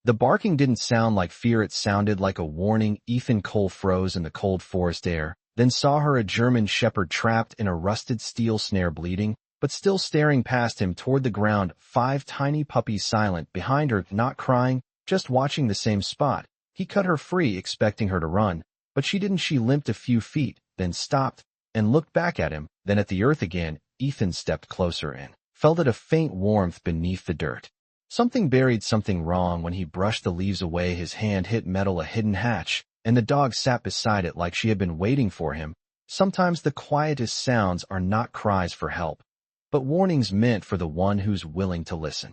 The barking didn't sound like fear, it sounded like a warning. Ethan Cole froze in the cold forest air, then saw her, a German shepherd trapped in a rusted steel snare, bleeding, but still staring past him toward the ground, 5 tiny puppies silent behind her, not crying, just watching the same spot. He cut her free, expecting her to run, but she didn't. She limped a few feet, then stopped, and looked back at him, then at the earth again. Ethan stepped closer and felt a faint warmth beneath the dirt. Something buried, something wrong. When he brushed the leaves away, his hand hit metal, a hidden hatch, and the dog sat beside it like she had been waiting for him. Sometimes the quietest sounds are not cries for help, but warnings meant for the one who's willing to listen.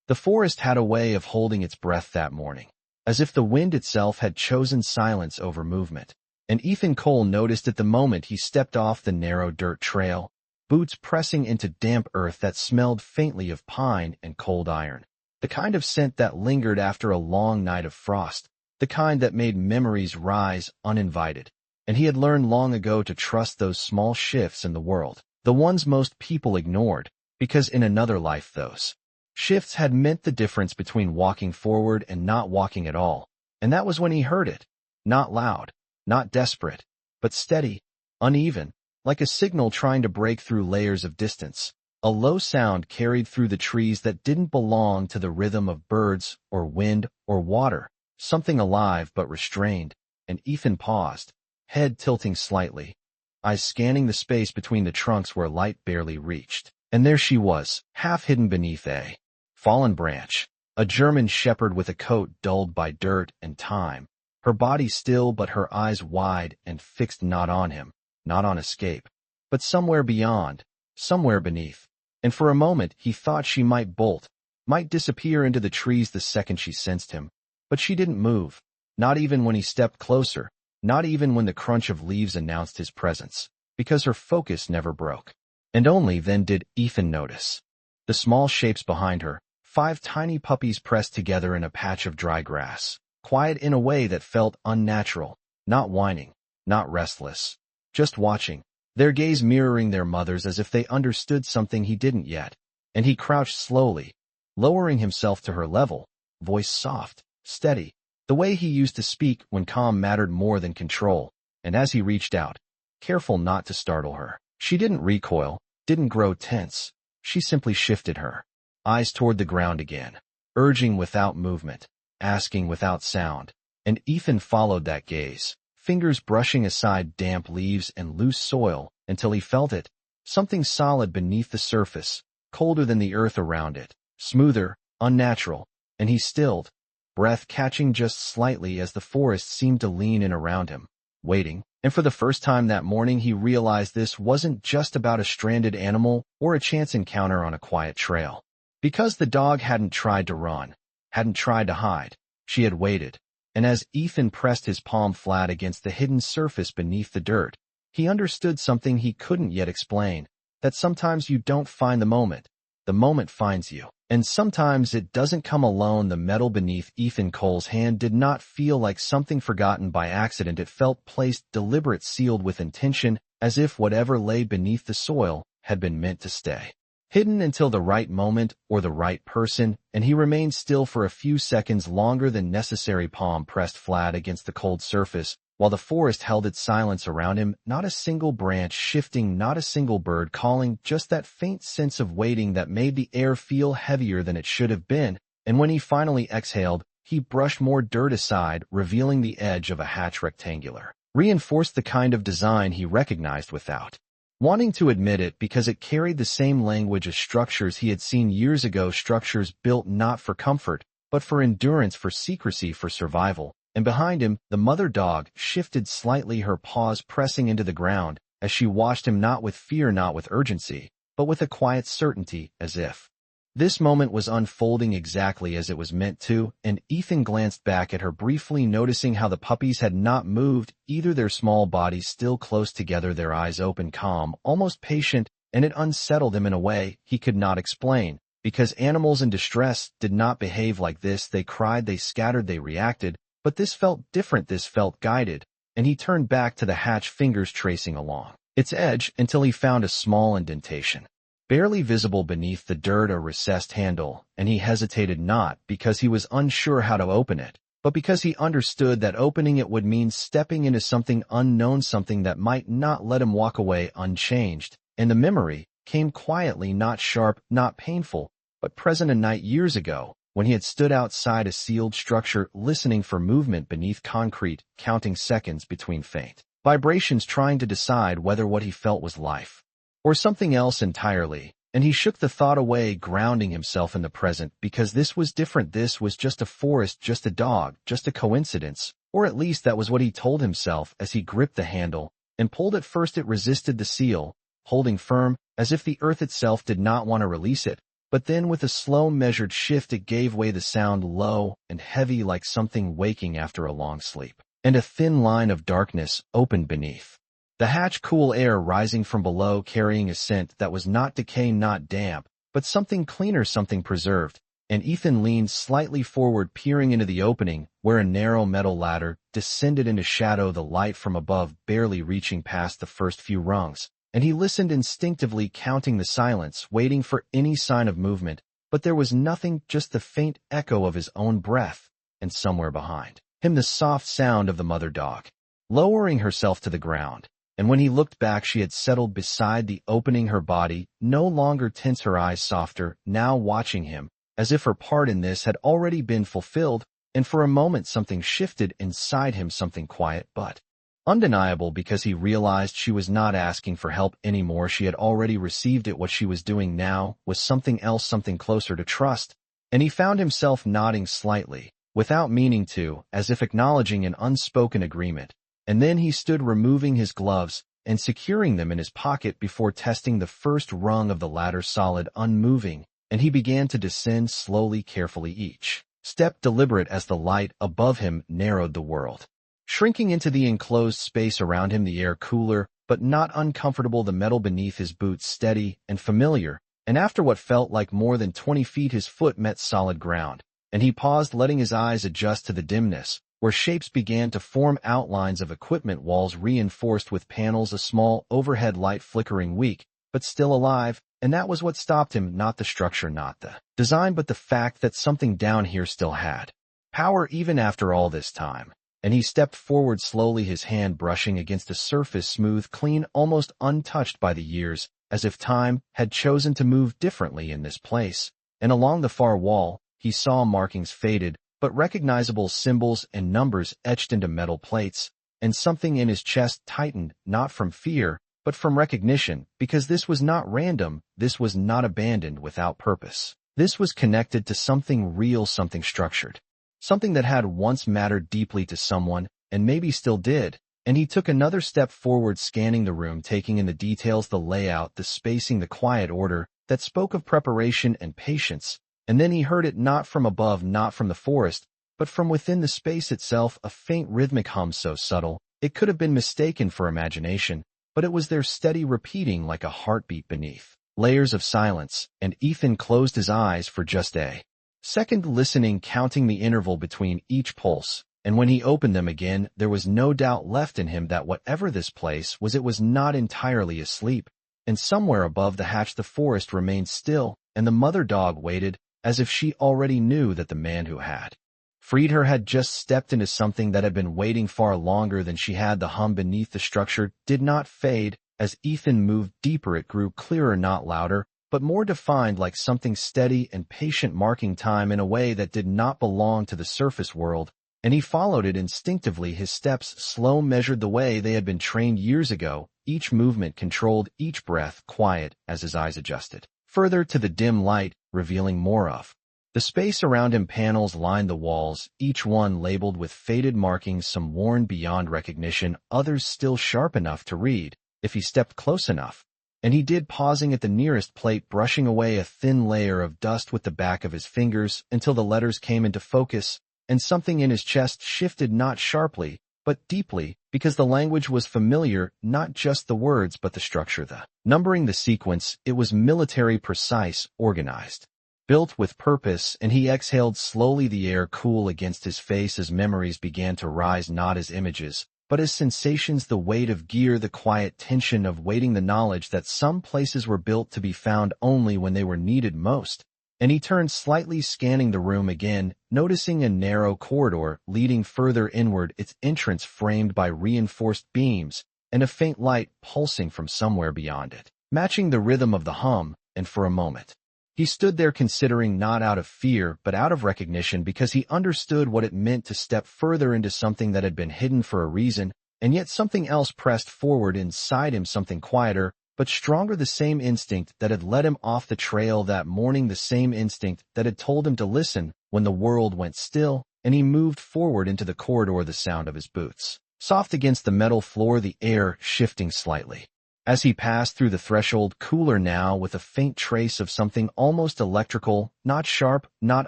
The forest had a way of holding its breath that morning, as if the wind itself had chosen silence over movement. And Ethan Cole noticed it the moment he stepped off the narrow dirt trail, boots pressing into damp earth that smelled faintly of pine and cold iron. The kind of scent that lingered after a long night of frost, the kind that made memories rise uninvited. And he had learned long ago to trust those small shifts in the world, the ones most people ignored, because in another life those shifts had meant the difference between walking forward and not walking at all. And that was when he heard it. Not loud, not desperate, but steady, uneven, like a signal trying to break through layers of distance. A low sound carried through the trees that didn't belong to the rhythm of birds or wind or water, something alive but restrained. And Ethan paused, head tilting slightly, eyes scanning the space between the trunks where light barely reached. And there she was, half hidden beneath a fallen branch, a German shepherd with a coat dulled by dirt and time, her body still but her eyes wide and fixed, not on him, not on escape, but somewhere beyond, somewhere beneath. And for a moment he thought she might bolt, might disappear into the trees the second she sensed him. But she didn't move, not even when he stepped closer, not even when the crunch of leaves announced his presence, because her focus never broke. And only then did Ethan notice the small shapes behind her, 5 tiny puppies pressed together in a patch of dry grass, quiet in a way that felt unnatural, not whining, not restless, just watching, their gaze mirroring their mother's, as if they understood something he didn't yet. And he crouched slowly, lowering himself to her level, voice soft, steady, the way he used to speak when calm mattered more than control. And as he reached out, careful not to startle her, she didn't recoil, didn't grow tense. She simply shifted her eyes toward the ground again, urging without movement, asking without sound. And Ethan followed that gaze, fingers brushing aside damp leaves and loose soil, until he felt it, something solid beneath the surface, colder than the earth around it, smoother, unnatural. And he stilled, breath catching just slightly as the forest seemed to lean in around him, waiting. And for the first time that morning he realized this wasn't just about a stranded animal or a chance encounter on a quiet trail. Because the dog hadn't tried to run, hadn't tried to hide, she had waited. And as Ethan pressed his palm flat against the hidden surface beneath the dirt, he understood something he couldn't yet explain, that sometimes you don't find the moment finds you. And sometimes it doesn't come alone. The metal beneath Ethan Cole's hand did not feel like something forgotten by accident. It felt placed, deliberate, sealed with intention, as if whatever lay beneath the soil had been meant to stay hidden until the right moment or the right person. And he remained still for a few seconds, longer than necessary, palm pressed flat against the cold surface, while the forest held its silence around him, not a single branch shifting, not a single bird calling, just that faint sense of waiting that made the air feel heavier than it should have been. And when he finally exhaled, he brushed more dirt aside, revealing the edge of a hatch, rectangular, reinforced, the kind of design he recognized without wanting to admit it, because it carried the same language as structures he had seen years ago, structures built not for comfort, but for endurance, for secrecy, for survival. And behind him, the mother dog shifted slightly, her paws pressing into the ground, as she watched him, not with fear, not with urgency, but with a quiet certainty, as if this moment was unfolding exactly as it was meant to. And Ethan glanced back at her briefly, noticing how the puppies had not moved either, their small bodies still close together, their eyes open, calm, almost patient. And it unsettled him in a way he could not explain, because animals in distress did not behave like this. They cried, they scattered, they reacted. But this felt different, this felt guided. And he turned back to the hatch, fingers tracing along its edge until he found a small indentation. barely visible beneath the dirt a recessed handle, and he hesitated not because he was unsure how to open it, but because he understood that opening it would mean stepping into something unknown, something that might not let him walk away unchanged. And the memory came quietly, not sharp, not painful, but present a night years ago, when he had stood outside a sealed structure listening for movement beneath concrete, counting seconds between faint vibrations, trying to decide whether what he felt was life or something else entirely. And he shook the thought away, grounding himself in the present, because this was different. This was just a forest, just a dog, just a coincidence, or at least that was what he told himself as he gripped the handle and pulled it. First it resisted the seal, holding firm, as if the earth itself did not want to release it. But then with a slow, measured shift it gave way, the sound low and heavy like something waking after a long sleep. And a thin line of darkness opened beneath the hatch, cool air rising from below, carrying a scent that was not decay, not damp, but something cleaner, something preserved. And Ethan leaned slightly forward, peering into the opening, where a narrow metal ladder descended into shadow, the light from above barely reaching past the first few rungs. And he listened instinctively, counting the silence, waiting for any sign of movement, but there was nothing, just the faint echo of his own breath, and somewhere behind him the soft sound of the mother dog, lowering herself to the ground. And when he looked back, she had settled beside the opening, her body no longer tense, her eyes softer, now watching him, as if her part in this had already been fulfilled. And for a moment something shifted inside him, something quiet but undeniable, because he realized she was not asking for help anymore. She had already received it. What she was doing now was something else, something closer to trust. And he found himself nodding slightly, without meaning to, as if acknowledging an unspoken agreement. And then he stood, removing his gloves and securing them in his pocket before testing the first rung of the ladder, solid, unmoving, and he began to descend slowly, carefully, each step deliberate as the light above him narrowed the world, shrinking into the enclosed space around him, the air cooler but not uncomfortable, the metal beneath his boots steady and familiar, and after what felt like more than 20 feet his foot met solid ground, and he paused, letting his eyes adjust to the dimness, where shapes began to form, outlines of equipment, walls reinforced with panels, a small overhead light flickering, weak, but still alive. And that was what stopped him, not the structure, not the design, but the fact that something down here still had power even after all this time. And he stepped forward slowly, his hand brushing against a surface smooth, clean, almost untouched by the years, as if time had chosen to move differently in this place. And along the far wall, he saw markings, faded but recognizable, symbols and numbers etched into metal plates, and something in his chest tightened, not from fear, but from recognition, because this was not random, this was not abandoned without purpose. This was connected to something real, something structured, something that had once mattered deeply to someone, and maybe still did. And he took another step forward, scanning the room, taking in the details, the layout, the spacing, the quiet order that spoke of preparation and patience. And then he heard it, not from above, not from the forest, but from within the space itself, a faint rhythmic hum so subtle it could have been mistaken for imagination, but it was there, steady, repeating like a heartbeat beneath layers of silence. And Ethan closed his eyes for just a second, listening, counting the interval between each pulse. And when he opened them again, there was no doubt left in him that whatever this place was, it was not entirely asleep. And somewhere above the hatch the forest remained still, and the mother dog waited, as if she already knew that the man who had freed her had just stepped into something that had been waiting far longer than she had. The hum beneath the structure did not fade. As Ethan moved deeper, it grew clearer, not louder, but more defined, like something steady and patient, marking time in a way that did not belong to the surface world. And he followed it instinctively, his steps slow, measured the way they had been trained years ago, each movement controlled, each breath quiet, as his eyes adjusted further to the dim light, revealing more of the space around him. Panels lined the walls, each one labeled with faded markings, some worn beyond recognition, others still sharp enough to read if he stepped close enough. And he did, pausing at the nearest plate, brushing away a thin layer of dust with the back of his fingers until the letters came into focus, and something in his chest shifted, not sharply, but deeply, because the language was familiar, not just the words but the structure, the numbering, the sequence. It was military, precise, organized, built with purpose. And he exhaled slowly, the air cool against his face as memories began to rise, not as images, but as sensations, the weight of gear, the quiet tension of waiting, the knowledge that some places were built to be found only when they were needed most. And he turned slightly, scanning the room again, noticing a narrow corridor leading further inward, its entrance framed by reinforced beams, and a faint light pulsing from somewhere beyond it, matching the rhythm of the hum. And for a moment, he stood there, considering, not out of fear, but out of recognition, because he understood what it meant to step further into something that had been hidden for a reason, and yet something else pressed forward inside him, something quieter, but stronger, the same instinct that had led him off the trail that morning, the same instinct that had told him to listen when the world went still. And he moved forward into the corridor, the sound of his boots soft against the metal floor, the air shifting slightly as he passed through the threshold, cooler now, with a faint trace of something almost electrical, not sharp, not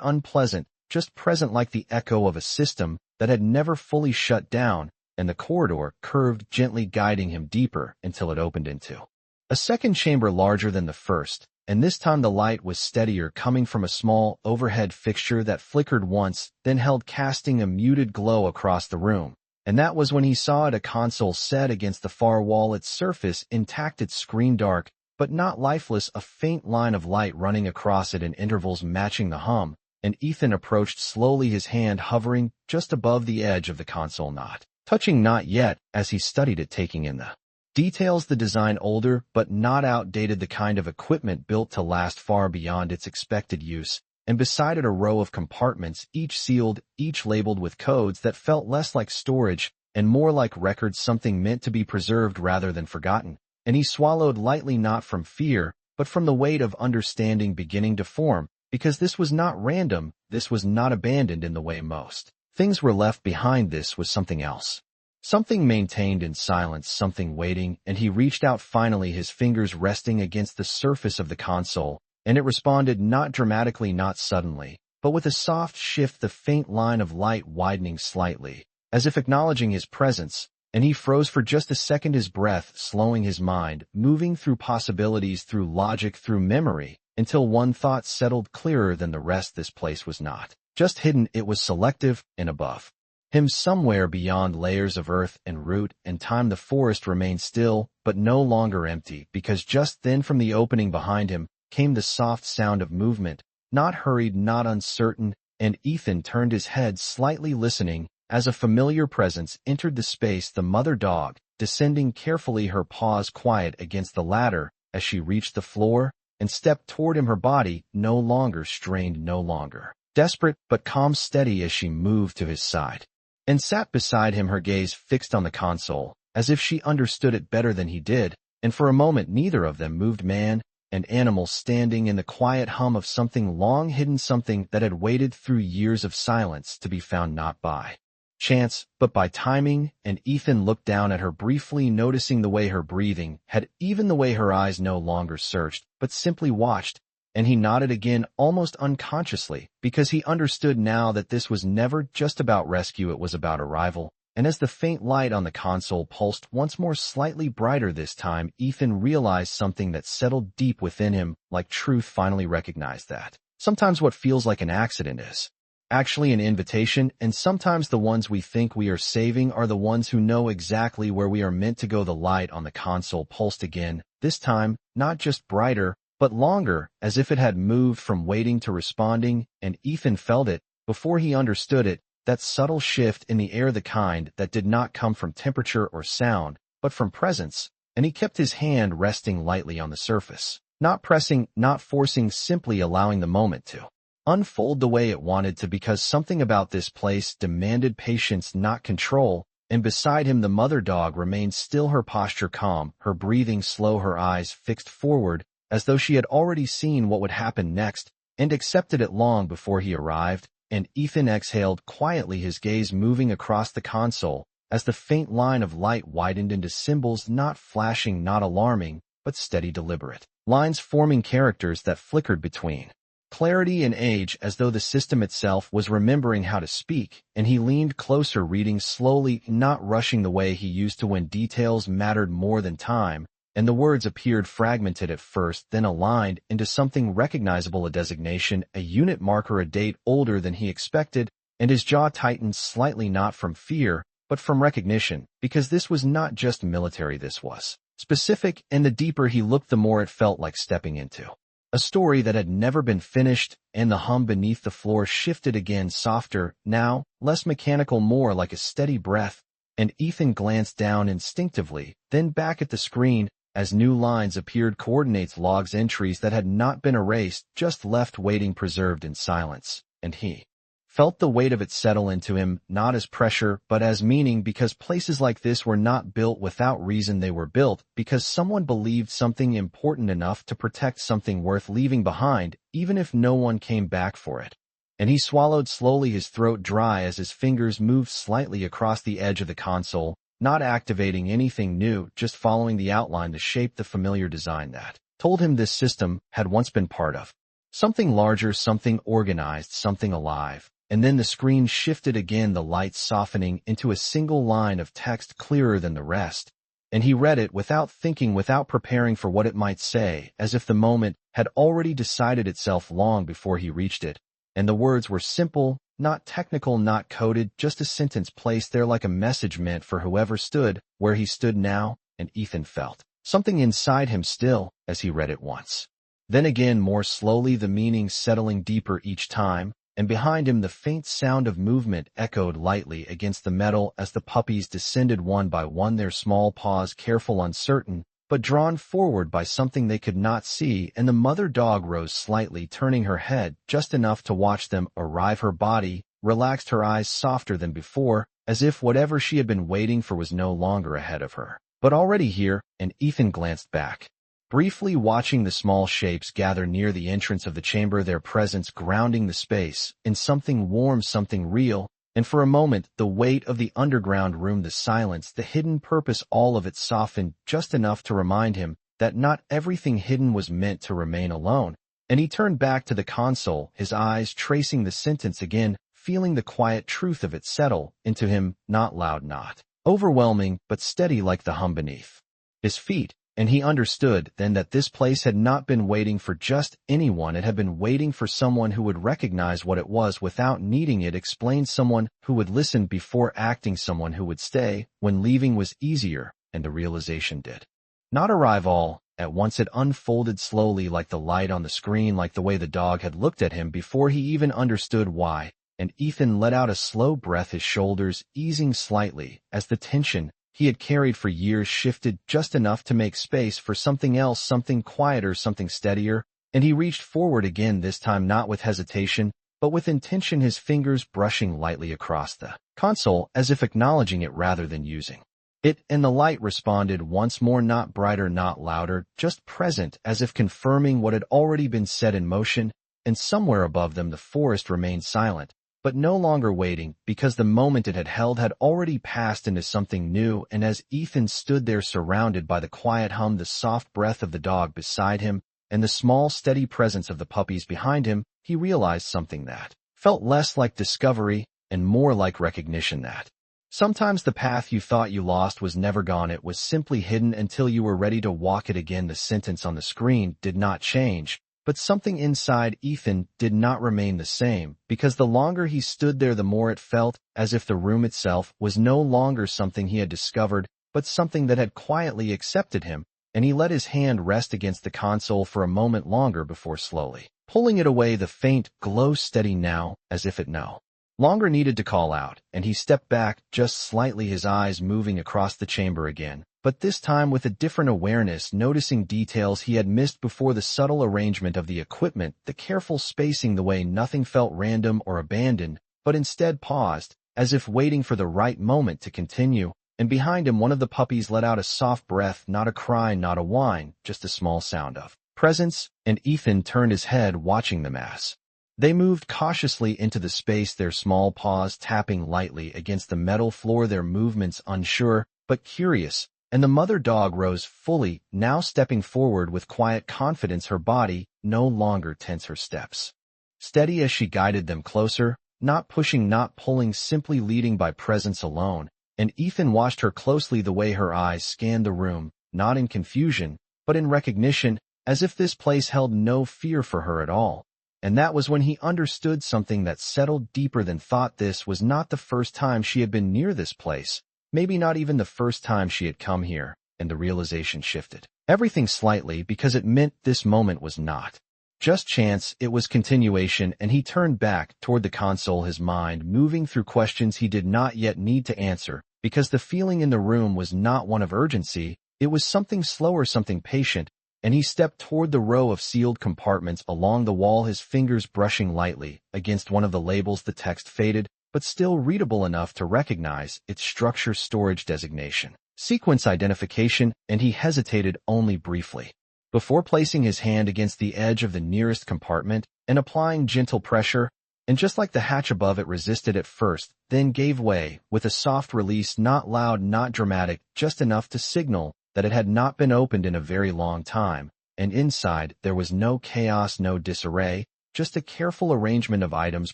unpleasant, just present, like the echo of a system that had never fully shut down. And the corridor curved gently, guiding him deeper until it opened into a second chamber larger than the first, and this time the light was steadier, coming from a small overhead fixture that flickered once, then held, casting a muted glow across the room. And that was when he saw it, a console set against the far wall, its surface intact, its screen dark, but not lifeless, a faint line of light running across it in intervals matching the hum. And Ethan approached slowly, his hand hovering just above the edge of the console, not touching, not yet, as he studied it, taking in the details, the design older but not outdated, the kind of equipment built to last far beyond its expected use. And beside it a row of compartments, each sealed, each labeled with codes that felt less like storage and more like records, something meant to be preserved rather than forgotten. And he swallowed lightly, not from fear, but from the weight of understanding beginning to form, because this was not random, this was not abandoned in the way most things were left behind. This was something else. Something maintained in silence, something waiting, and he reached out finally, his fingers resting against the surface of the console. And it responded, not dramatically, not suddenly, but with a soft shift, the faint line of light widening slightly, as if acknowledging his presence. And he froze for just a second, his breath slowing, his mind moving through possibilities, through logic, through memory, until one thought settled clearer than the rest. This place was not just hidden, it was selective, and above him, somewhere beyond layers of earth and root and time, the forest remained still, but no longer empty, because just then from the opening behind him came the soft sound of movement, not hurried, not uncertain. And Ethan turned his head slightly, listening, as a familiar presence entered the space, the mother dog, descending carefully, her paws quiet against the ladder as she reached the floor and stepped toward him, her body no longer strained, no longer desperate, but calm, steady, as she moved to his side and sat beside him, her gaze fixed on the console, as if she understood it better than he did. And for a moment neither of them moved, man and animal, standing in the quiet hum of something long hidden, something that had waited through years of silence to be found, not by chance, but by timing. And Ethan looked down at her briefly, noticing the way her breathing had, even the way her eyes no longer searched, but simply watched. And he nodded again, almost unconsciously, because he understood now that this was never just about rescue, it was about arrival. And as the faint light on the console pulsed once more, slightly brighter this time, Ethan realized something that settled deep within him, like truth finally recognized that sometimes what feels like an accident is actually an invitation, and sometimes the ones we think we are saving are the ones who know exactly where we are meant to go. The light on the console pulsed again, this time not just brighter, but longer, as if it had moved from waiting to responding. And Ethan felt it before he understood it, that subtle shift in the air, the kind that did not come from temperature or sound, but from presence. And he kept his hand resting lightly on the surface, not pressing, not forcing, simply allowing the moment to unfold the way it wanted to, because something about this place demanded patience, not control. And beside him the mother dog remained still, her posture calm, her breathing slow, her eyes fixed forward, as though she had already seen what would happen next and accepted it long before he arrived. And Ethan exhaled quietly, his gaze moving across the console as the faint line of light widened into symbols, not flashing, not alarming, but steady, deliberate lines forming characters that flickered between clarity and age, as though the system itself was remembering how to speak. And he leaned closer, reading slowly, not rushing the way he used to when details mattered more than time. And the words appeared fragmented at first, then aligned into something recognizable, a designation, a unit marker, a date older than he expected. And his jaw tightened slightly, not from fear, but from recognition, because this was not just military, this was specific, and the deeper he looked the more it felt like stepping into a story that had never been finished, and the hum beneath the floor shifted again, softer, now, less mechanical, more like a steady breath, and Ethan glanced down instinctively, then back at the screen, as new lines appeared, coordinates, logs, entries that had not been erased, just left waiting, preserved in silence, and he felt the weight of it settle into him, not as pressure, but as meaning, because places like this were not built without reason. They were built because someone believed something important enough to protect something worth leaving behind, even if no one came back for it. And he swallowed slowly, his throat dry as his fingers moved slightly across the edge of the console, not activating anything new, just following the outline, the shape, the familiar design that told him this system had once been part of something larger, something organized, something alive. And then the screen shifted again, the lights softening into a single line of text, clearer than the rest. And he read it without thinking, without preparing for what it might say, as if the moment had already decided itself long before he reached it. And the words were simple, not technical, not coded, just a sentence placed there like a message meant for whoever stood where he stood now, and Ethan felt something inside him still as he read it once. Then again, more slowly, the meaning settling deeper each time, and behind him the faint sound of movement echoed lightly against the metal as the puppies descended one by one, their small paws careful, uncertain, but drawn forward by something they could not see, and the mother dog rose slightly, turning her head just enough to watch them arrive. Her body relaxed, her eyes softer than before, as if whatever she had been waiting for was no longer ahead of her, but already here, and Ethan glanced back, briefly watching the small shapes gather near the entrance of the chamber, their presence grounding the space in something warm, something real, and for a moment the weight of the underground room, the silence, the hidden purpose, all of it softened just enough to remind him that not everything hidden was meant to remain alone. And he turned back to the console, his eyes tracing the sentence again, feeling the quiet truth of it settle into him, not loud, not overwhelming, but steady like the hum beneath his feet. And he understood then that this place had not been waiting for just anyone. It had been waiting for someone who would recognize what it was without needing it explained, someone who would listen before acting, someone who would stay when leaving was easier, and the realization did not arrive all at once. It unfolded slowly, like the light on the screen, like the way the dog had looked at him before he even understood why, and Ethan let out a slow breath, his shoulders easing slightly as the tension he had carried for years shifted just enough to make space for something else, something quieter, something steadier, and he reached forward again, this time not with hesitation, but with intention, his fingers brushing lightly across the console, as if acknowledging it rather than using it, and the light responded once more, not brighter, not louder, just present, as if confirming what had already been set in motion, and somewhere above them the forest remained silent, but no longer waiting, because the moment it had held had already passed into something new. And as Ethan stood there surrounded by the quiet hum, the soft breath of the dog beside him, and the small steady presence of the puppies behind him, he realized something that felt less like discovery and more like recognition, that sometimes the path you thought you lost was never gone, it was simply hidden until you were ready to walk it again. The sentence on the screen did not change, but something inside Ethan did not remain the same, because the longer he stood there, the more it felt as if the room itself was no longer something he had discovered, but something that had quietly accepted him, and he let his hand rest against the console for a moment longer before slowly pulling it away, the faint glow steady now, as if it no longer needed to call out, and he stepped back just slightly, his eyes moving across the chamber again, but this time with a different awareness, noticing details he had missed before, the subtle arrangement of the equipment, the careful spacing, the way nothing felt random or abandoned, but instead paused, as if waiting for the right moment to continue. And behind him one of the puppies let out a soft breath, not a cry, not a whine, just a small sound of presence, and Ethan turned his head, watching them as they moved cautiously into the space, their small paws tapping lightly against the metal floor, their movements unsure but curious. And the mother dog rose fully, now stepping forward with quiet confidence, her body no longer tense, her steps steady as she guided them closer, not pushing, not pulling, simply leading by presence alone. And Ethan watched her closely, the way her eyes scanned the room, not in confusion, but in recognition, as if this place held no fear for her at all. And that was when he understood something that settled deeper than thought. This was not the first time she had been near this place, maybe not even the first time she had come here, and the realization shifted everything slightly because it meant this moment was not just chance, it was continuation, and he turned back toward the console, his mind moving through questions he did not yet need to answer, because the feeling in the room was not one of urgency, it was something slower, something patient, and he stepped toward the row of sealed compartments along the wall, his fingers brushing lightly against one of the labels. The text faded, but still readable enough to recognize its structure, storage designation, sequence identification, and he hesitated only briefly before placing his hand against the edge of the nearest compartment and applying gentle pressure, and just like the hatch above, it resisted at first, then gave way with a soft release, not loud, not dramatic, just enough to signal that it had not been opened in a very long time, and inside there was no chaos, no disarray, just a careful arrangement of items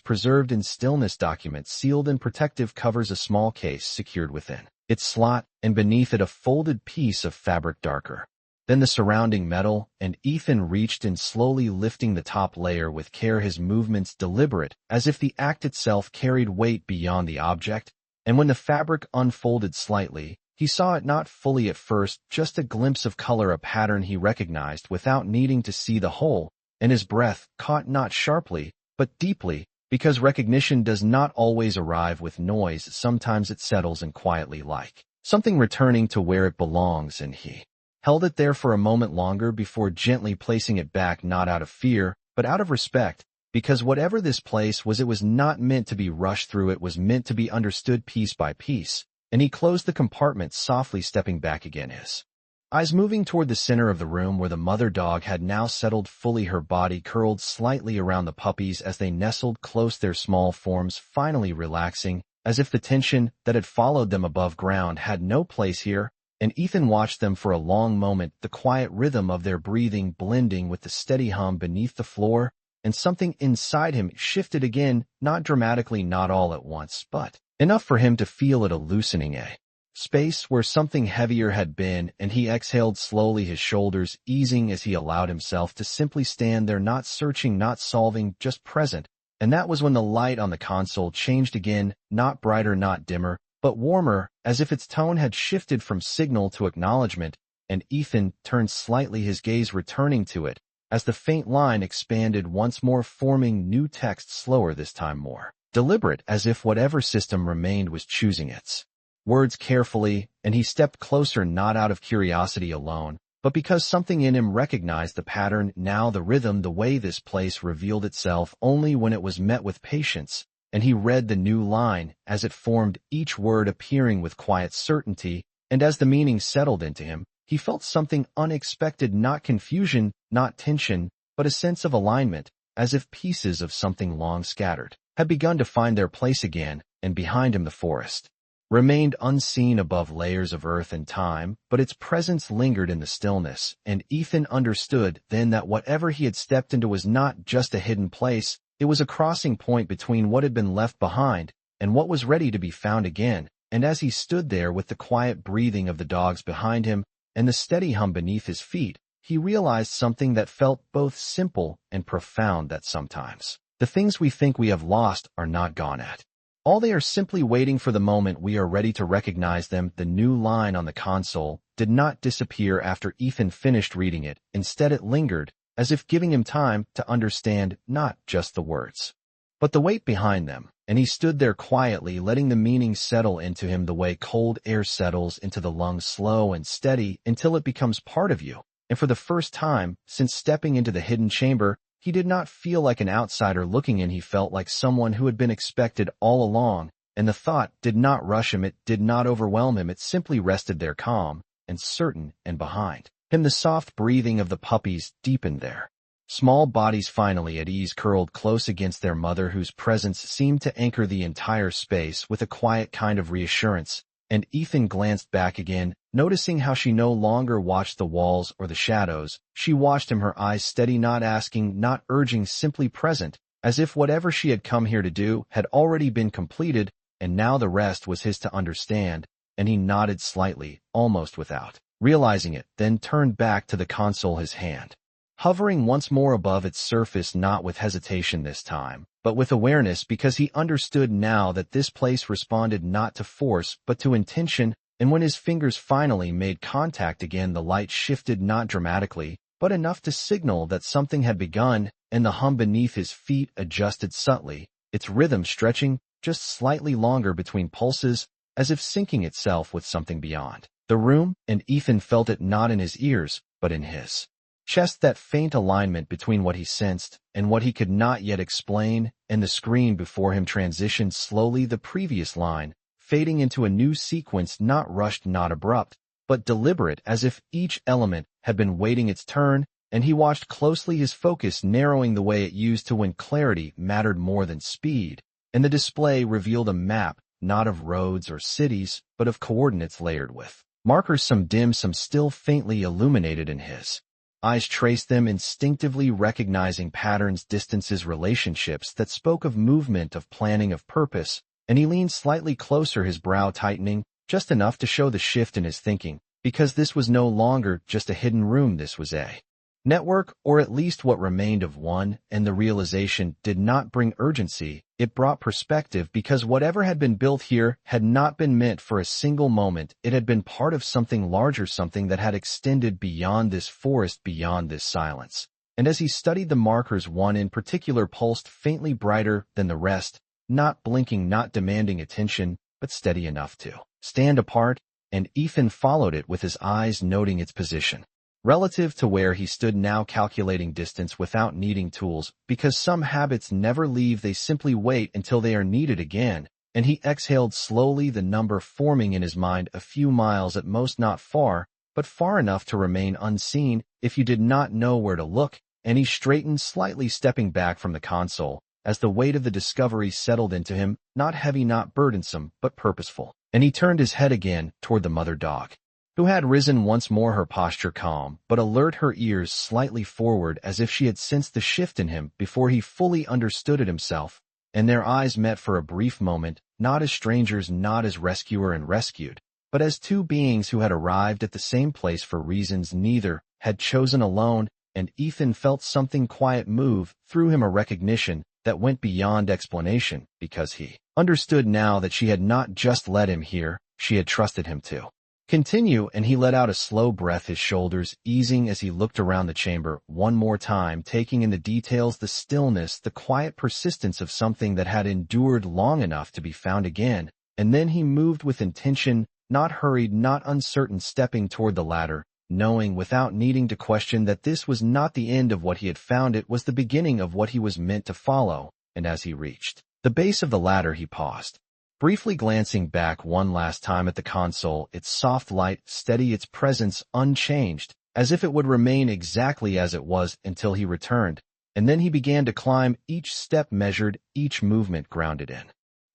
preserved in stillness, documents sealed in protective covers, a small case secured within its slot, and beneath it a folded piece of fabric darker than the surrounding metal, and Ethan reached in, slowly lifting the top layer with care, his movements deliberate, as if the act itself carried weight beyond the object, and when the fabric unfolded slightly, he saw it, not fully at first, just a glimpse of color, a pattern he recognized without needing to see the whole, and his breath caught not sharply, but deeply, because recognition does not always arrive with noise, sometimes it settles in quietly, like something returning to where it belongs, and he held it there for a moment longer before gently placing it back, not out of fear, but out of respect, because whatever this place was, it was not meant to be rushed through, it was meant to be understood piece by piece, and he closed the compartment softly, stepping back again, his eyes moving toward the center of the room where the mother dog had now settled fully, her body curled slightly around the puppies as they nestled close, their small forms finally relaxing, as if the tension that had followed them above ground had no place here. And Ethan watched them for a long moment, the quiet rhythm of their breathing blending with the steady hum beneath the floor, and something inside him shifted again, not dramatically, not all at once, but enough for him to feel it, a loosening, a space where something heavier had been, and he exhaled slowly, his shoulders easing as he allowed himself to simply stand there, not searching, not solving, just present. And that was when the light on the console changed again, not brighter, not dimmer, but warmer, as if its tone had shifted from signal to acknowledgement, and Ethan turned slightly, his gaze returning to it, as the faint line expanded once more, forming new text, slower this time, more deliberate, as if whatever system remained was choosing its words carefully, and he stepped closer, not out of curiosity alone, but because something in him recognized the pattern, now the rhythm, the way this place revealed itself only when it was met with patience. And he read the new line as it formed, each word appearing with quiet certainty, and as the meaning settled into him, he felt something unexpected, not confusion, not tension, but a sense of alignment, as if pieces of something long scattered had begun to find their place again, and behind him the forest remained unseen above layers of earth and time, but its presence lingered in the stillness, and Ethan understood then that whatever he had stepped into was not just a hidden place. It was a crossing point between what had been left behind and what was ready to be found again, and as he stood there with the quiet breathing of the dogs behind him and the steady hum beneath his feet, he realized something that felt both simple and profound, that sometimes the things we think we have lost are not gone at all. They are simply waiting for the moment we are ready to recognize them. The new line on the console did not disappear after Ethan finished reading it. Instead, it lingered, as if giving him time to understand not just the words, but the weight behind them, and he stood there quietly, letting the meaning settle into him the way cold air settles into the lungs, slow and steady until it becomes part of you. And for the first time since stepping into the hidden chamber, he did not feel like an outsider looking in, he felt like someone who had been expected all along, and the thought did not rush him, it did not overwhelm him, it simply rested there, calm and certain, and behind him the soft breathing of the puppies deepened, their small bodies finally at ease, curled close against their mother, whose presence seemed to anchor the entire space with a quiet kind of reassurance. And Ethan glanced back again, noticing how she no longer watched the walls or the shadows. She watched him, her eyes steady, not asking, not urging, simply present, as if whatever she had come here to do had already been completed, and now the rest was his to understand. And he nodded slightly, almost without realizing it, then turned back to the console, his hand hovering once more above its surface, not with hesitation this time, but with awareness, because he understood now that this place responded not to force but to intention, and when his fingers finally made contact again, the light shifted not dramatically, but enough to signal that something had begun, and the hum beneath his feet adjusted subtly, its rhythm stretching just slightly longer between pulses, as if syncing itself with something beyond the room, and Ethan felt it not in his ears, but in his chest, that faint alignment between what he sensed and what he could not yet explain, and the screen before him transitioned slowly, the previous line, fading into a new sequence, not rushed, not abrupt, but deliberate, as if each element had been waiting its turn, and he watched closely, his focus narrowing the way it used to when clarity mattered more than speed, and the display revealed a map, not of roads or cities, but of coordinates layered with markers, some dim, some still faintly illuminated, in his eyes traced them, instinctively recognizing patterns, distances, relationships that spoke of movement, of planning, of purpose, and he leaned slightly closer, his brow tightening, just enough to show the shift in his thinking, because this was no longer just a hidden room, this was a network, or at least what remained of one, and the realization did not bring urgency, it brought perspective, because whatever had been built here had not been meant for a single moment, it had been part of something larger, something that had extended beyond this forest, beyond this silence. And as he studied the markers, one in particular pulsed faintly brighter than the rest, not blinking, not demanding attention, but steady enough to stand apart, and Ethan followed it with his eyes, noting its position relative to where he stood now, calculating distance without needing tools, because some habits never leave, they simply wait until they are needed again, and he exhaled slowly, the number forming in his mind, a few miles at most, not far, but far enough to remain unseen if you did not know where to look, and he straightened slightly, stepping back from the console, as the weight of the discovery settled into him, not heavy, not burdensome, but purposeful, and he turned his head again toward the mother dog, who had risen once more, her posture calm but alert, her ears slightly forward, as if she had sensed the shift in him before he fully understood it himself, and their eyes met for a brief moment, not as strangers, not as rescuer and rescued, but as two beings who had arrived at the same place for reasons neither had chosen alone, and Ethan felt something quiet move through him, a recognition that went beyond explanation, because he understood now that she had not just led him here, she had trusted him to continue, and he let out a slow breath, his shoulders easing as he looked around the chamber one more time, taking in the details, the stillness, the quiet persistence of something that had endured long enough to be found again, and then he moved with intention, not hurried, not uncertain, stepping toward the ladder, knowing without needing to question that this was not the end of what he had found, it was the beginning of what he was meant to follow, and as he reached the base of the ladder he paused, briefly glancing back one last time at the console, its soft light steady, its presence unchanged, as if it would remain exactly as it was until he returned, and then he began to climb, each step measured, each movement grounded in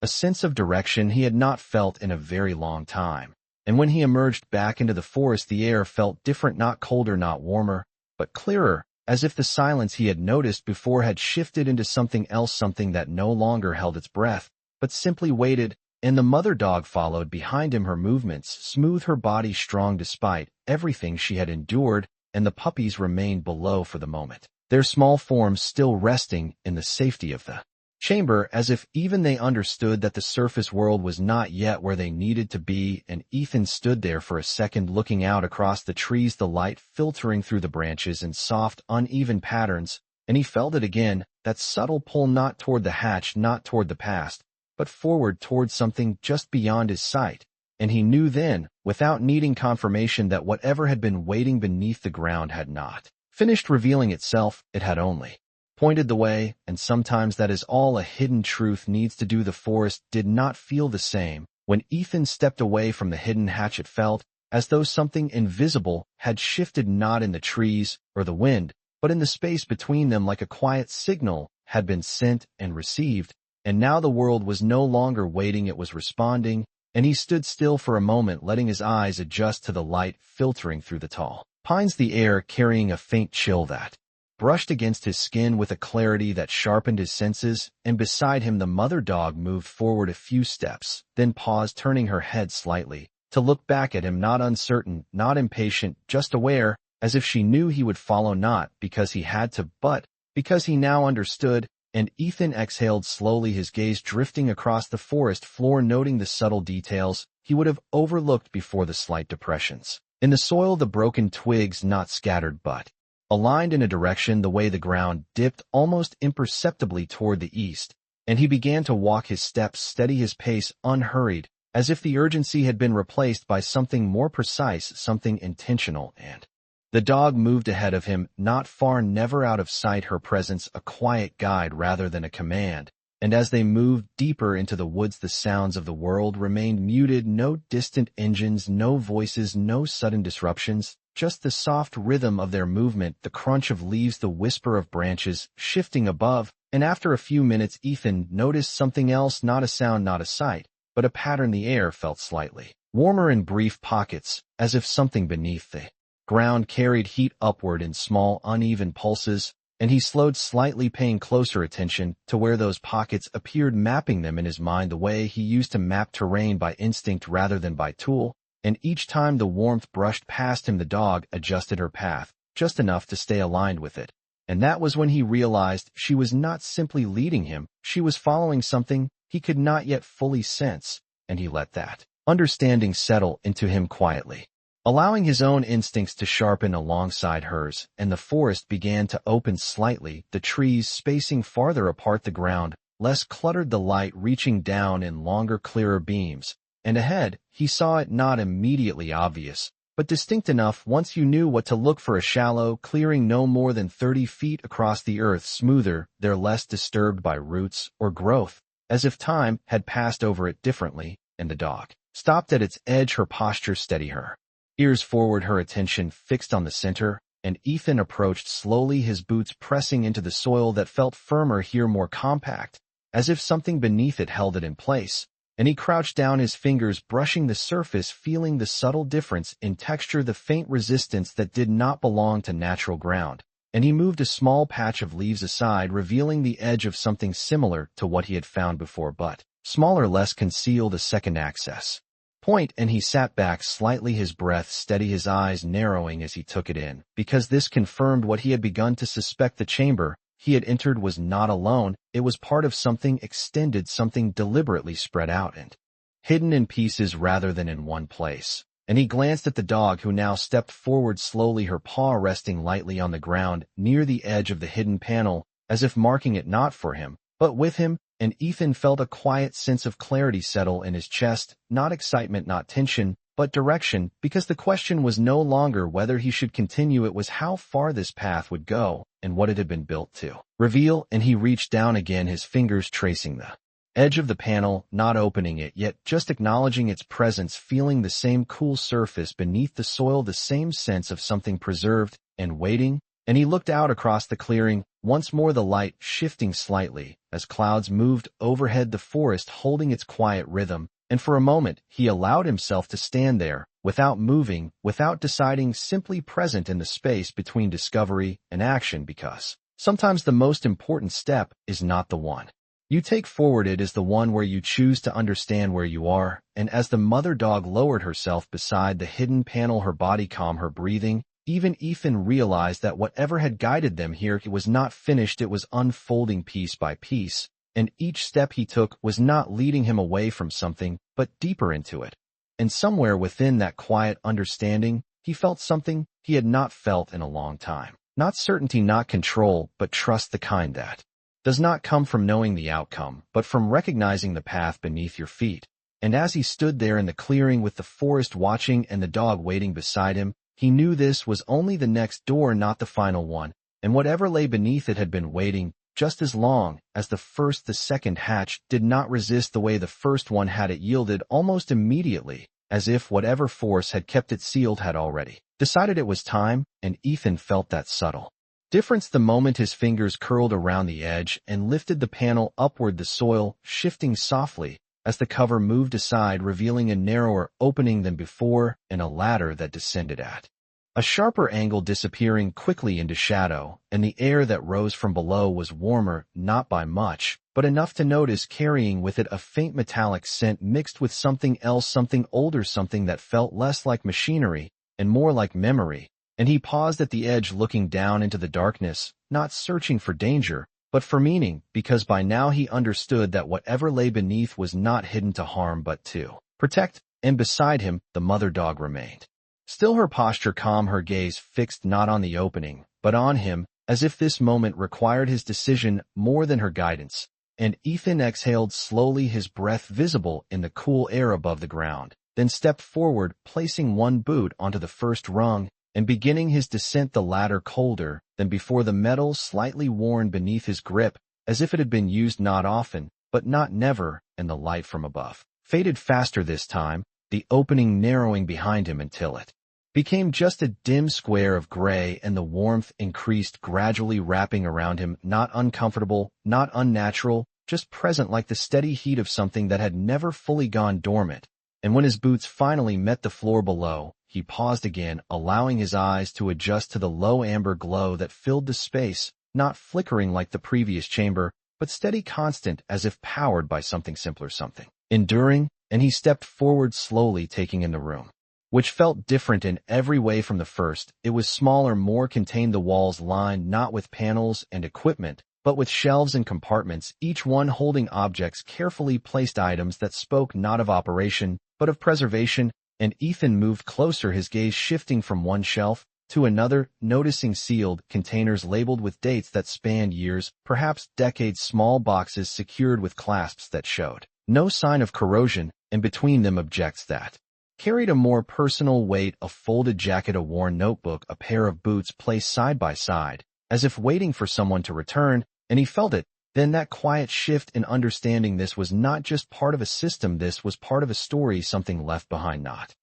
a sense of direction he had not felt in a very long time. And when he emerged back into the forest, the air felt different, not colder, not warmer, but clearer, as if the silence he had noticed before had shifted into something else, something that no longer held its breath, but simply waited, and the mother dog followed behind him, her movements smooth, her body strong despite everything she had endured, and the puppies remained below for the moment, their small forms still resting in the safety of the chamber, as if even they understood that the surface world was not yet where they needed to be. And Ethan stood there for a second, looking out across the trees, the light filtering through the branches in soft, uneven patterns, and he felt it again, that subtle pull, not toward the hatch, not toward the past, but forward toward something just beyond his sight, and he knew then, without needing confirmation, that whatever had been waiting beneath the ground had not finished revealing itself, it had only pointed the way, and sometimes that is all a hidden truth needs to do. The forest did not feel the same. When Ethan stepped away from the hidden hatch, it felt as though something invisible had shifted, not in the trees or the wind, but in the space between them, like a quiet signal had been sent and received, and now the world was no longer waiting, it was responding, and he stood still for a moment, letting his eyes adjust to the light filtering through the tall pines, the air carrying a faint chill that brushed against his skin with a clarity that sharpened his senses, and beside him the mother dog moved forward a few steps, then paused, turning her head slightly to look back at him, not uncertain, not impatient, just aware, as if she knew he would follow, not because he had to, but because he now understood. And Ethan exhaled slowly, his gaze drifting across the forest floor, noting the subtle details he would have overlooked before, the slight depressions in the soil, the broken twigs not scattered but aligned in a direction, the way the ground dipped almost imperceptibly toward the east. And he began to walk, his steps steady, his pace unhurried, as if the urgency had been replaced by something more precise, something intentional. And the dog moved ahead of him, not far, never out of sight, her presence a quiet guide rather than a command. And as they moved deeper into the woods, the sounds of the world remained muted, no distant engines, no voices, no sudden disruptions, just the soft rhythm of their movement, the crunch of leaves, the whisper of branches shifting above. And after a few minutes, Ethan noticed something else, not a sound, not a sight, but a pattern. The air felt slightly warmer in brief pockets, as if something beneath the ground carried heat upward in small, uneven pulses. And he slowed slightly, paying closer attention to where those pockets appeared, mapping them in his mind the way he used to map terrain, by instinct rather than by tool. And each time the warmth brushed past him, the dog adjusted her path, just enough to stay aligned with it. And that was when he realized she was not simply leading him, she was following something he could not yet fully sense, and he let that understanding settle into him quietly, allowing his own instincts to sharpen alongside hers. And the forest began to open slightly, the trees spacing farther apart, the ground less cluttered, the light reaching down in longer, clearer beams. And ahead, he saw it, not immediately obvious, but distinct enough once you knew what to look for, a shallow clearing no more than 30 feet across, the earth smoother there, less disturbed by roots or growth, as if time had passed over it differently. And the dog stopped at its edge, her posture steady, her ears forward, her attention fixed on the center. And Ethan approached slowly, his boots pressing into the soil that felt firmer here, more compact, as if something beneath it held it in place. And he crouched down, his fingers brushing the surface, feeling the subtle difference in texture, the faint resistance that did not belong to natural ground. And he moved a small patch of leaves aside, revealing the edge of something similar to what he had found before, but smaller, less concealed, a second access point. And he sat back slightly, his breath steady, his eyes narrowing as he took it in, because this confirmed what he had begun to suspect. The chamber he had entered was not alone, it was part of something extended, something deliberately spread out and hidden in pieces rather than in one place. And he glanced at the dog, who now stepped forward slowly, her paw resting lightly on the ground near the edge of the hidden panel, as if marking it not for him, but with him. And Ethan felt a quiet sense of clarity settle in his chest, not excitement, not tension, but direction, because the question was no longer whether he should continue, it was how far this path would go, and what it had been built to reveal. And he reached down again, his fingers tracing the edge of the panel, not opening it yet, just acknowledging its presence, feeling the same cool surface beneath the soil, the same sense of something preserved and waiting. And he looked out across the clearing, once more, the light shifting slightly as clouds moved overhead, the forest holding its quiet rhythm. And for a moment, he allowed himself to stand there, without moving, without deciding, simply present in the space between discovery and action, because sometimes the most important step is not the one you take forward, it is the one where you choose to understand where you are. And as the mother dog lowered herself beside the hidden panel, her body calm, her breathing, even Ethan realized that whatever had guided them here, it was not finished, it was unfolding piece by piece. And each step he took was not leading him away from something, but deeper into it. And somewhere within that quiet understanding, he felt something he had not felt in a long time. Not certainty, not control, but trust, the kind that does not come from knowing the outcome, but from recognizing the path beneath your feet. And as he stood there in the clearing, with the forest watching and the dog waiting beside him, he knew this was only the next door, not the final one. And whatever lay beneath it had been waiting, just as long as the first. The second hatch did not resist the way the first one had. It yielded almost immediately, as if whatever force had kept it sealed had already decided it was time. And Ethan felt that subtle difference the moment his fingers curled around the edge and lifted the panel upward, the soil shifting softly as the cover moved aside, revealing a narrower opening than before, and a ladder that descended at a sharper angle, disappearing quickly into shadow. And the air that rose from below was warmer, not by much, but enough to notice, carrying with it a faint metallic scent mixed with something else, something older, something that felt less like machinery and more like memory. and he paused at the edge looking down into the darkness, not searching for danger, but for meaning, because by now he understood that whatever lay beneath was not hidden to harm but to protect, and beside him, the mother dog remained. Still her posture calm, her gaze fixed not on the opening, but on him, as if this moment required his decision more than her guidance. And Ethan exhaled slowly, his breath visible in the cool air above the ground, then stepped forward, placing one boot onto the first rung, and beginning his descent, the ladder colder than before, the metal slightly worn beneath his grip, as if it had been used not often, but not never, and the light from above faded faster this time, the opening narrowing behind him until it became just a dim square of gray, and the warmth increased gradually, wrapping around him, not uncomfortable, not unnatural, just present, like the steady heat of something that had never fully gone dormant. And when his boots finally met the floor below, he paused again, allowing his eyes to adjust to the low amber glow that filled the space, not flickering like the previous chamber, but steady, constant, as if powered by something simpler, something enduring, and he stepped forward slowly, taking in the room, which felt different in every way from the first. It was smaller, more contained, the walls lined not with panels and equipment, but with shelves and compartments, each one holding objects, carefully placed items that spoke not of operation, but of preservation. And Ethan moved closer, his gaze shifting from one shelf to another, noticing sealed containers labeled with dates that spanned years, perhaps decades, small boxes secured with clasps that showed no sign of corrosion, and between them objects that carried a more personal weight, a folded jacket, a worn notebook, a pair of boots placed side by side, as if waiting for someone to return, and he felt it. Then that quiet shift in understanding this was not just part of a system, this was part of a story, something left behind not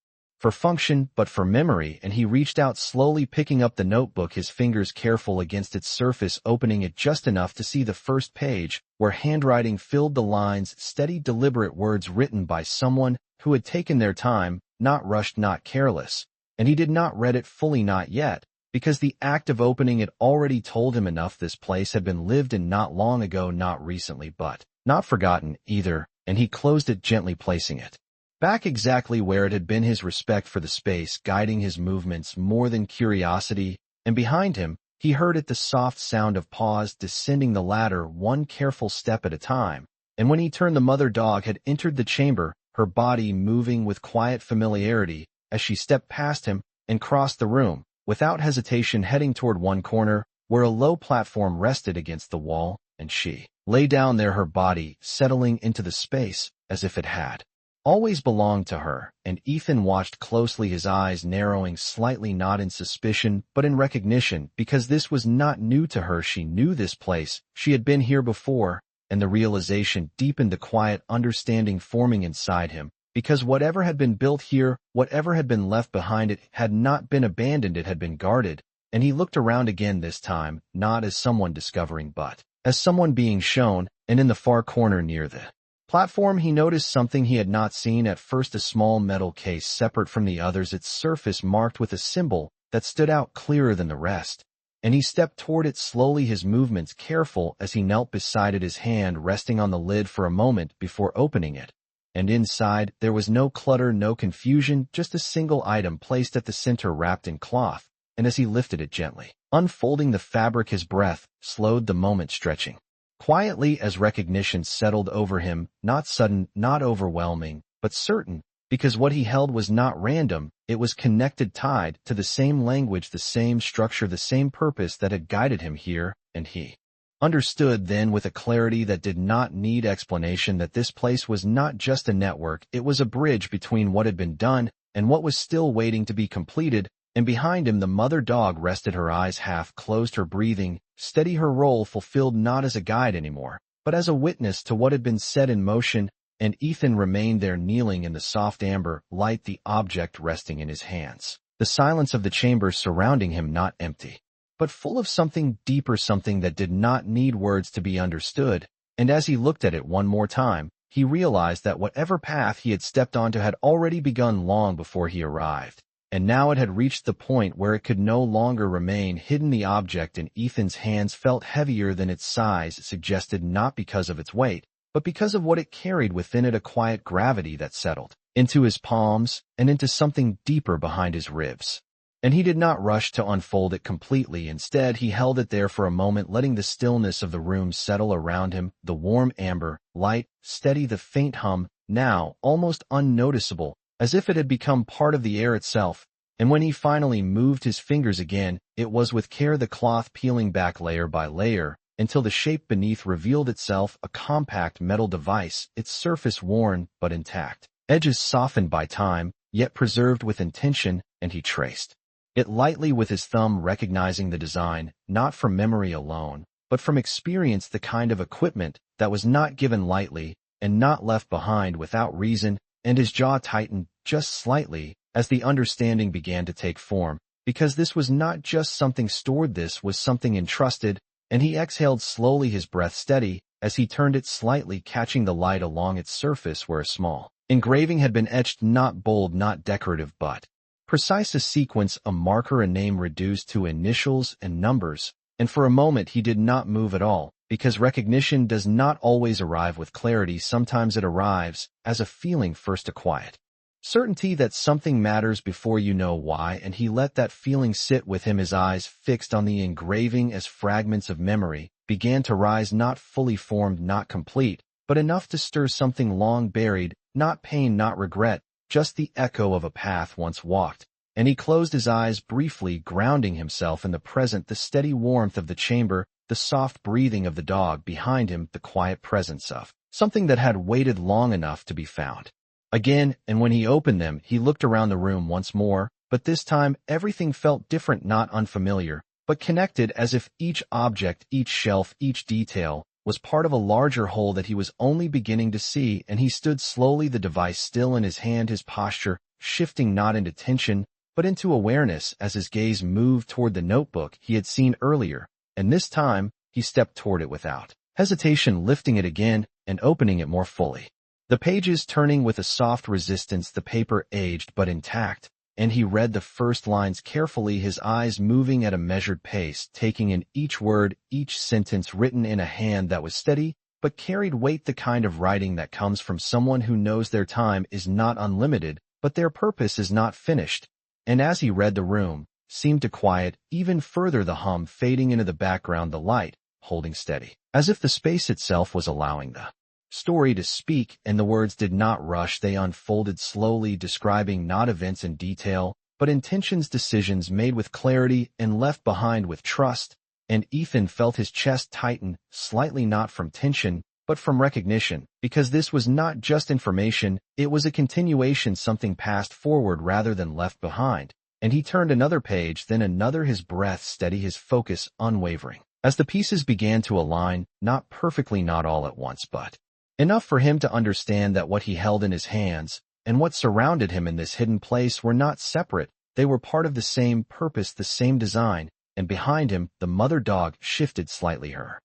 for function, but for memory, and he reached out slowly, picking up the notebook, his fingers careful against its surface, opening it just enough to see the first page, where handwriting filled the lines, steady, deliberate words written by someone who had taken their time, not rushed, not careless. And he did not read it fully, not yet, because the act of opening it already told him enough. This place had been lived in not long ago, not recently, but not forgotten either, and he closed it gently, placing it back exactly where it had been, his respect for the space guiding his movements more than curiosity. And behind him, he heard it, the soft sound of paws descending the ladder, one careful step at a time. And when he turned, the mother dog had entered the chamber, her body moving with quiet familiarity as she stepped past him and crossed the room, without hesitation, heading toward one corner where a low platform rested against the wall, and she lay down there, her body settling into the space as if it had always belonged to her. And Ethan watched closely, his eyes narrowing slightly, not in suspicion, but in recognition, because this was not new to her. She knew this place, she had been here before, and the realization deepened, the quiet understanding forming inside him, because whatever had been built here, whatever had been left behind, it had not been abandoned, it had been guarded. And he looked around again, this time, not as someone discovering, but as someone being shown, and in the far corner near the platform he noticed something he had not seen at first, a small metal case separate from the others, its surface marked with a symbol that stood out clearer than the rest. And he stepped toward it slowly, his movements careful as he knelt beside it, his hand resting on the lid for a moment before opening it. And inside, there was no clutter, no confusion, just a single item placed at the center, wrapped in cloth. And as he lifted it gently, unfolding the fabric, his breath slowed, the moment stretching quietly as recognition settled over him, not sudden, not overwhelming, but certain, because what he held was not random, it was connected, tied to the same language, the same structure, the same purpose that had guided him here. And he understood then, with a clarity that did not need explanation, that this place was not just a network, it was a bridge between what had been done and what was still waiting to be completed. And behind him, the mother dog rested, her eyes half closed, her breathing steady, her role fulfilled not as a guide anymore, but as a witness to what had been set in motion. And Ethan remained there, kneeling in the soft amber light, the object resting in his hands, the silence of the chamber surrounding him, not empty, but full of something deeper, something that did not need words to be understood. And as he looked at it one more time, he realized that whatever path he had stepped onto had already begun long before he arrived. And now it had reached the point where it could no longer remain hidden. The object in Ethan's hands felt heavier than its size suggested, not because of its weight, but because of what it carried within it, a quiet gravity that settled into his palms and into something deeper behind his ribs. And he did not rush to unfold it completely. Instead, he held it there for a moment, letting the stillness of the room settle around him, the warm amber light steady, the faint hum, now almost unnoticeable, as if it had become part of the air itself. And when he finally moved his fingers again, it was with care, the cloth peeling back layer by layer, until the shape beneath revealed itself, a compact metal device, its surface worn but intact, edges softened by time, yet preserved with intention, and he traced it lightly with his thumb, recognizing the design, not from memory alone, but from experience, the kind of equipment that was not given lightly and not left behind without reason, and his jaw tightened just slightly as the understanding began to take form, because this was not just something stored, this was something entrusted, and he exhaled slowly, his breath steady, as he turned it slightly, catching the light along its surface where a small engraving had been etched, not bold, not decorative, but precise, a sequence, a marker, a name reduced to initials and numbers. And for a moment he did not move at all, because recognition does not always arrive with clarity. Sometimes it arrives as a feeling, first a quiet certainty that something matters before you know why, and he let that feeling sit with him, his eyes fixed on the engraving as fragments of memory began to rise, not fully formed, not complete, but enough to stir something long buried, not pain, not regret, just the echo of a path once walked. And he closed his eyes briefly, grounding himself in the present, the steady warmth of the chamber, the soft breathing of the dog behind him, the quiet presence of something that had waited long enough to be found again. And when he opened them, he looked around the room once more, but this time everything felt different, not unfamiliar, but connected, as if each object, each shelf, each detail was part of a larger whole that he was only beginning to see. And he stood slowly, the device still in his hand, his posture shifting not into tension, but into awareness, as his gaze moved toward the notebook he had seen earlier, and this time he stepped toward it without hesitation, lifting it again and opening it more fully. The pages turning with a soft resistance, the paper aged but intact, and he read the first lines carefully, his eyes moving at a measured pace, taking in each word, each sentence, written in a hand that was steady but carried weight, the kind of writing that comes from someone who knows their time is not unlimited, but their purpose is not finished. And as he read, the room seemed to quiet even further, the hum fading into the background, the light holding steady, as if the space itself was allowing the story to speak. And the words did not rush, they unfolded slowly, describing not events in detail, but intentions, decisions made with clarity and left behind with trust. And Ethan felt his chest tighten slightly, not from tension, but from recognition, because this was not just information, it was a continuation, something passed forward rather than left behind. And he turned another page, then another, his breath steady, his focus unwavering, as the pieces began to align, not perfectly, not all at once, but enough for him to understand that what he held in his hands and what surrounded him in this hidden place were not separate, they were part of the same purpose, the same design. And behind him, the mother dog shifted slightly, her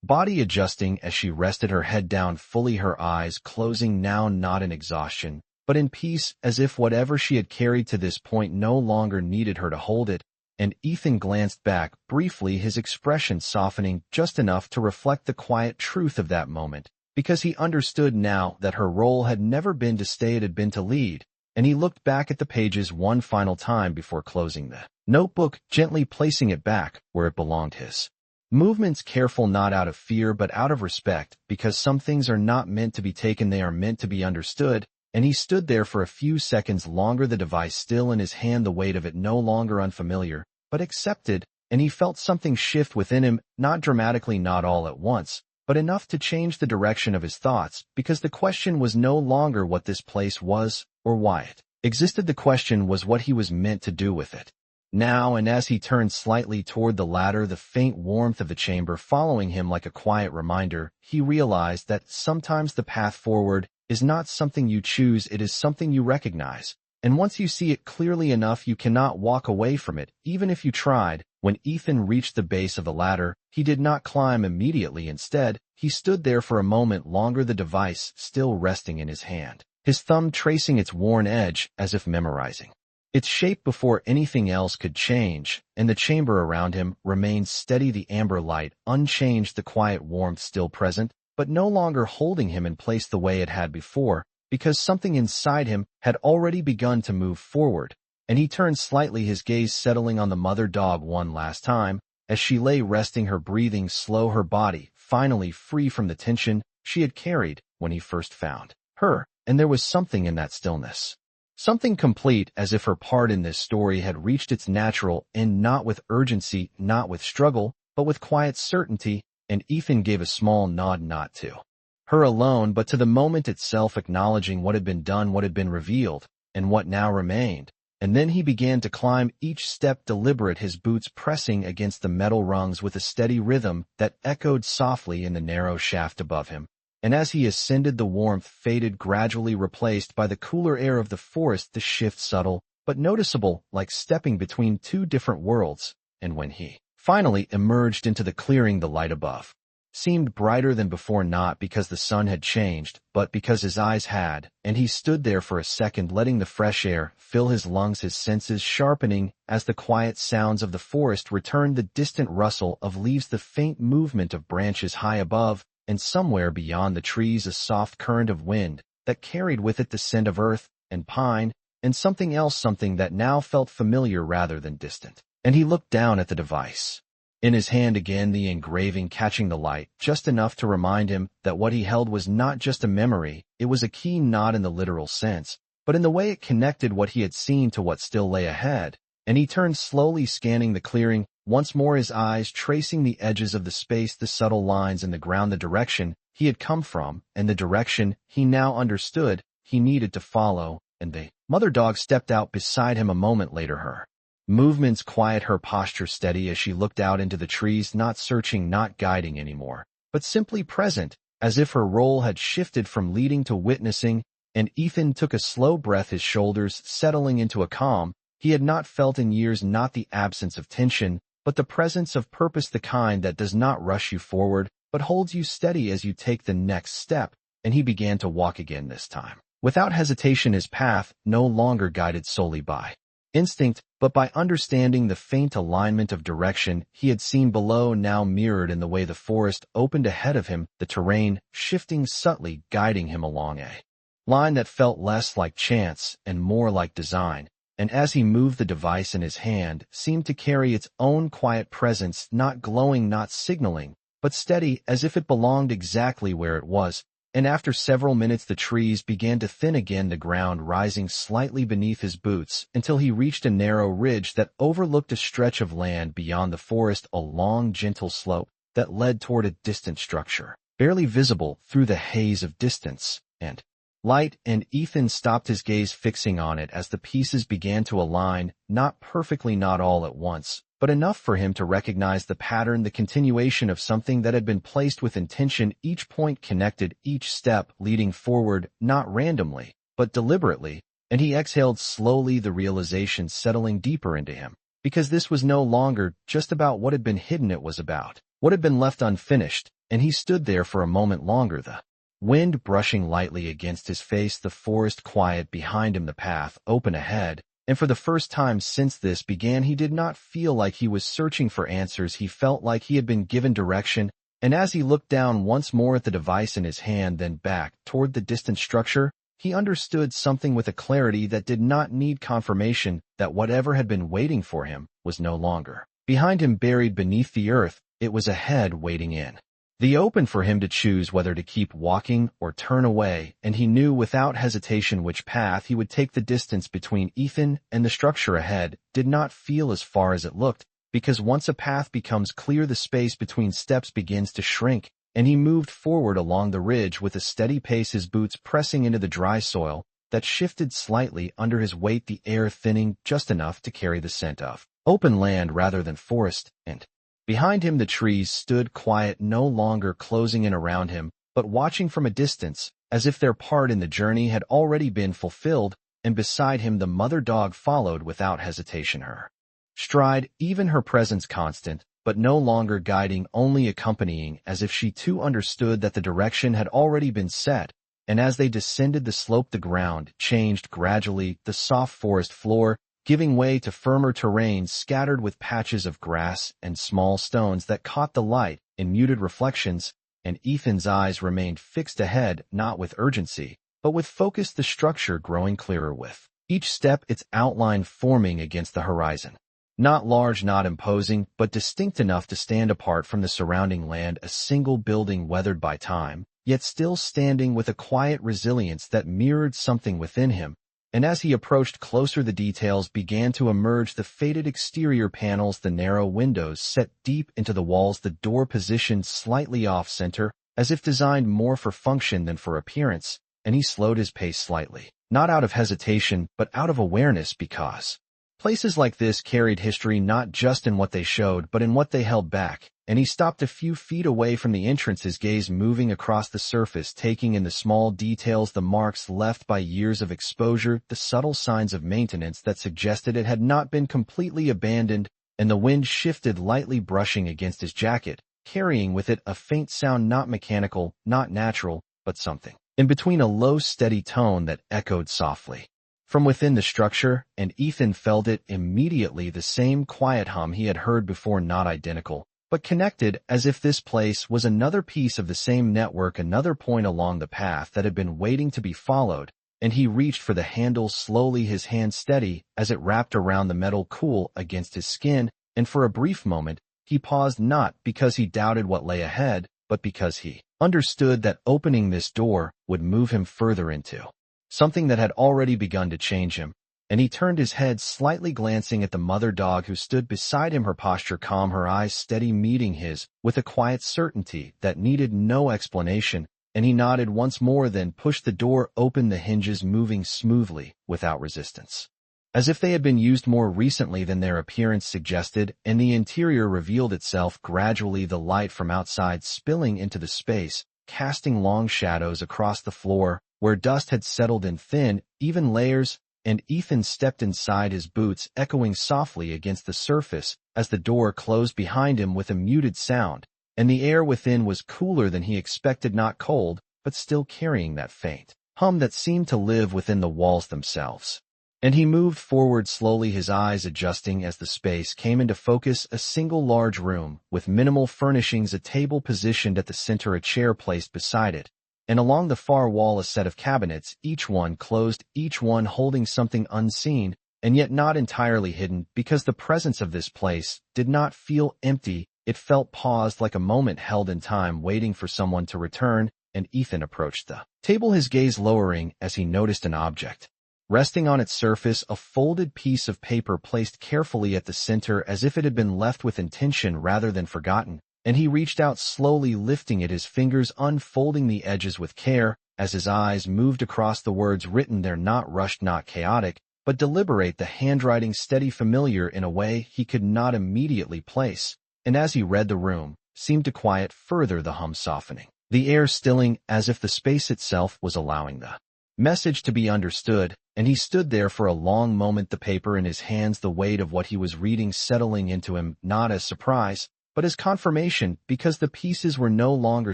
body adjusting as she rested her head down fully, her eyes closing now, not in exhaustion, but in peace, as if whatever she had carried to this point no longer needed her to hold it. And Ethan glanced back briefly, his expression softening just enough to reflect the quiet truth of that moment, because he understood now that her role had never been to stay, it had been to lead. And he looked back at the pages one final time before closing the notebook, gently placing it back where it belonged, his movements careful, not out of fear but out of respect, because some things are not meant to be taken, they are meant to be understood. And he stood there for a few seconds longer, the device still in his hand, the weight of it no longer unfamiliar, but accepted. And he felt something shift within him, not dramatically, not all at once, but enough to change the direction of his thoughts, because the question was no longer what this place was or why it existed. The question was what he was meant to do with it now. And as he turned slightly toward the ladder, the faint warmth of the chamber following him like a quiet reminder, he realized that sometimes the path forward is not something you choose, it is something you recognize. And once you see it clearly enough, you cannot walk away from it, even if you tried. When Ethan reached the base of the ladder, he did not climb immediately. Instead, he stood there for a moment longer, the device still resting in his hand, his thumb tracing its worn edge as if memorizing its shape before anything else could change. And the chamber around him remained steady, the amber light unchanged, the quiet warmth still present, but no longer holding him in place the way it had before, because something inside him had already begun to move forward. and he turned slightly, his gaze settling on the mother dog one last time, as she lay resting, her breathing slow, her body finally free from the tension she had carried when he first found her. And there was something in that stillness. Something complete, as if her part in this story had reached its natural end, not with urgency, not with struggle, but with quiet certainty, and Ethan gave a small nod, not to her alone, but to the moment itself, acknowledging what had been done, what had been revealed, and what now remained. And then he began to climb, each step deliberate, his boots pressing against the metal rungs with a steady rhythm that echoed softly in the narrow shaft above him. And as he ascended, the warmth faded, gradually replaced by the cooler air of the forest, the shift subtle, but noticeable, like stepping between two different worlds. And when he finally emerged into the clearing, the light above seemed brighter than before, not because the sun had changed, but because his eyes had, and he stood there for a second, letting the fresh air fill his lungs, his senses sharpening as the quiet sounds of the forest returned, the distant rustle of leaves, the faint movement of branches high above, and somewhere beyond the trees a soft current of wind that carried with it the scent of earth and pine, and something else, something that now felt familiar rather than distant. And he looked down at the device in his hand again, the engraving catching the light just enough to remind him that what he held was not just a memory, it was a key, not in the literal sense, but in the way it connected what he had seen to what still lay ahead. And he turned slowly, scanning the clearing, once more, his eyes tracing the edges of the space, the subtle lines in the ground, the direction he had come from, and the direction he now understood he needed to follow. And the mother dog stepped out beside him a moment later, her movements quiet, her posture steady as she looked out into the trees, not searching, not guiding anymore, but simply present, as if her role had shifted from leading to witnessing. And Ethan took a slow breath, his shoulders settling into a calm he had not felt in years, not the absence of tension, but the presence of purpose, the kind that does not rush you forward, but holds you steady as you take the next step. And he began to walk again, this time without hesitation, his path no longer guided solely by instinct, but by understanding, the faint alignment of direction he had seen below now mirrored in the way the forest opened ahead of him, the terrain shifting subtly, guiding him along a line that felt less like chance and more like design. And as he moved, the device in his hand seemed to carry its own quiet presence, not glowing, not signaling, but steady, as if it belonged exactly where it was. And after several minutes, the trees began to thin again, the ground rising slightly beneath his boots, until he reached a narrow ridge that overlooked a stretch of land beyond the forest, a long, gentle slope that led toward a distant structure, barely visible through the haze of distance and light. And Ethan stopped, his gaze fixing on it as the pieces began to align, not perfectly, not all at once, but enough for him to recognize the pattern, the continuation of something that had been placed with intention, each point connected, each step leading forward, not randomly, but deliberately. And he exhaled slowly, the realization settling deeper into him, because this was no longer just about what had been hidden, it was about what had been left unfinished. And he stood there for a moment longer, the wind brushing lightly against his face, the forest quiet behind him, the path open ahead. And for the first time since this began, he did not feel like he was searching for answers, he felt like he had been given direction. And as he looked down once more at the device in his hand, then back toward the distant structure, he understood something with a clarity that did not need confirmation, that whatever had been waiting for him was no longer behind him, buried beneath the earth. It was ahead, waiting in the open for him to choose whether to keep walking or turn away. And he knew without hesitation which path he would take. The distance between Ethan and the structure ahead did not feel as far as it looked, because once a path becomes clear, the space between steps begins to shrink. And he moved forward along the ridge with a steady pace, his boots pressing into the dry soil that shifted slightly under his weight, the air thinning just enough to carry the scent of open land rather than forest. And behind him, the trees stood quiet, no longer closing in around him, but watching from a distance, as if their part in the journey had already been fulfilled. And beside him, the mother dog followed without hesitation, her stride, even her presence constant, but no longer guiding, only accompanying, as if she too understood that the direction had already been set. And as they descended the slope, the ground changed gradually, the soft forest floor giving way to firmer terrain scattered with patches of grass and small stones that caught the light in muted reflections. And Ethan's eyes remained fixed ahead, not with urgency, but with focus, the structure growing clearer with each step its outline forming against the horizon. Not large, not imposing, but distinct enough to stand apart from the surrounding land, a single building weathered by time, yet still standing with a quiet resilience that mirrored something within him. And as he approached closer, the details began to emerge: the faded exterior panels, the narrow windows set deep into the walls, the door positioned slightly off-center, as if designed more for function than for appearance. And he slowed his pace slightly, not out of hesitation, but out of awareness, because places like this carried history not just in what they showed, but in what they held back. And he stopped a few feet away from the entrance, his gaze moving across the surface, taking in the small details, the marks left by years of exposure, the subtle signs of maintenance that suggested it had not been completely abandoned. And the wind shifted lightly, brushing against his jacket, carrying with it a faint sound, not mechanical, not natural, but something in between, a low, steady tone that echoed softly from within the structure. And Ethan felt it immediately, the same quiet hum he had heard before, not identical, but connected, as if this place was another piece of the same network, another point along the path that had been waiting to be followed. And he reached for the handle slowly, his hand steady as it wrapped around the metal, cool against his skin. And for a brief moment, he paused, not because he doubted what lay ahead, but because he understood that opening this door would move him further into something that had already begun to change him. And he turned his head slightly, glancing at the mother dog who stood beside him, her posture calm, her eyes steady, meeting his with a quiet certainty that needed no explanation. And he nodded once more, then pushed the door open, the hinges moving smoothly, without resistance, as if they had been used more recently than their appearance suggested. And the interior revealed itself gradually, the light from outside spilling into the space, casting long shadows across the floor where dust had settled in thin, even layers. And Ethan stepped inside, his boots echoing softly against the surface as the door closed behind him with a muted sound. And the air within was cooler than he expected, not cold, but still carrying that faint hum that seemed to live within the walls themselves. And he moved forward slowly, his eyes adjusting as the space came into focus, a single large room with minimal furnishings, a table positioned at the center, a chair placed beside it, and along the far wall a set of cabinets, each one closed, each one holding something unseen, and yet not entirely hidden, because the presence of this place did not feel empty. It felt paused, like a moment held in time, waiting for someone to return. And Ethan approached the table, his gaze lowering as he noticed an object resting on its surface, a folded piece of paper placed carefully at the center, as if it had been left with intention rather than forgotten. And he reached out slowly, lifting it, his fingers unfolding the edges with care, as his eyes moved across the words written there, not rushed, not chaotic, but deliberate, the handwriting steady, familiar in a way he could not immediately place. And as he read, the room seemed to quiet further, the hum softening, the air stilling, as if the space itself was allowing the message to be understood. And he stood there for a long moment, the paper in his hands, the weight of what he was reading settling into him, not as surprise, but as confirmation, because the pieces were no longer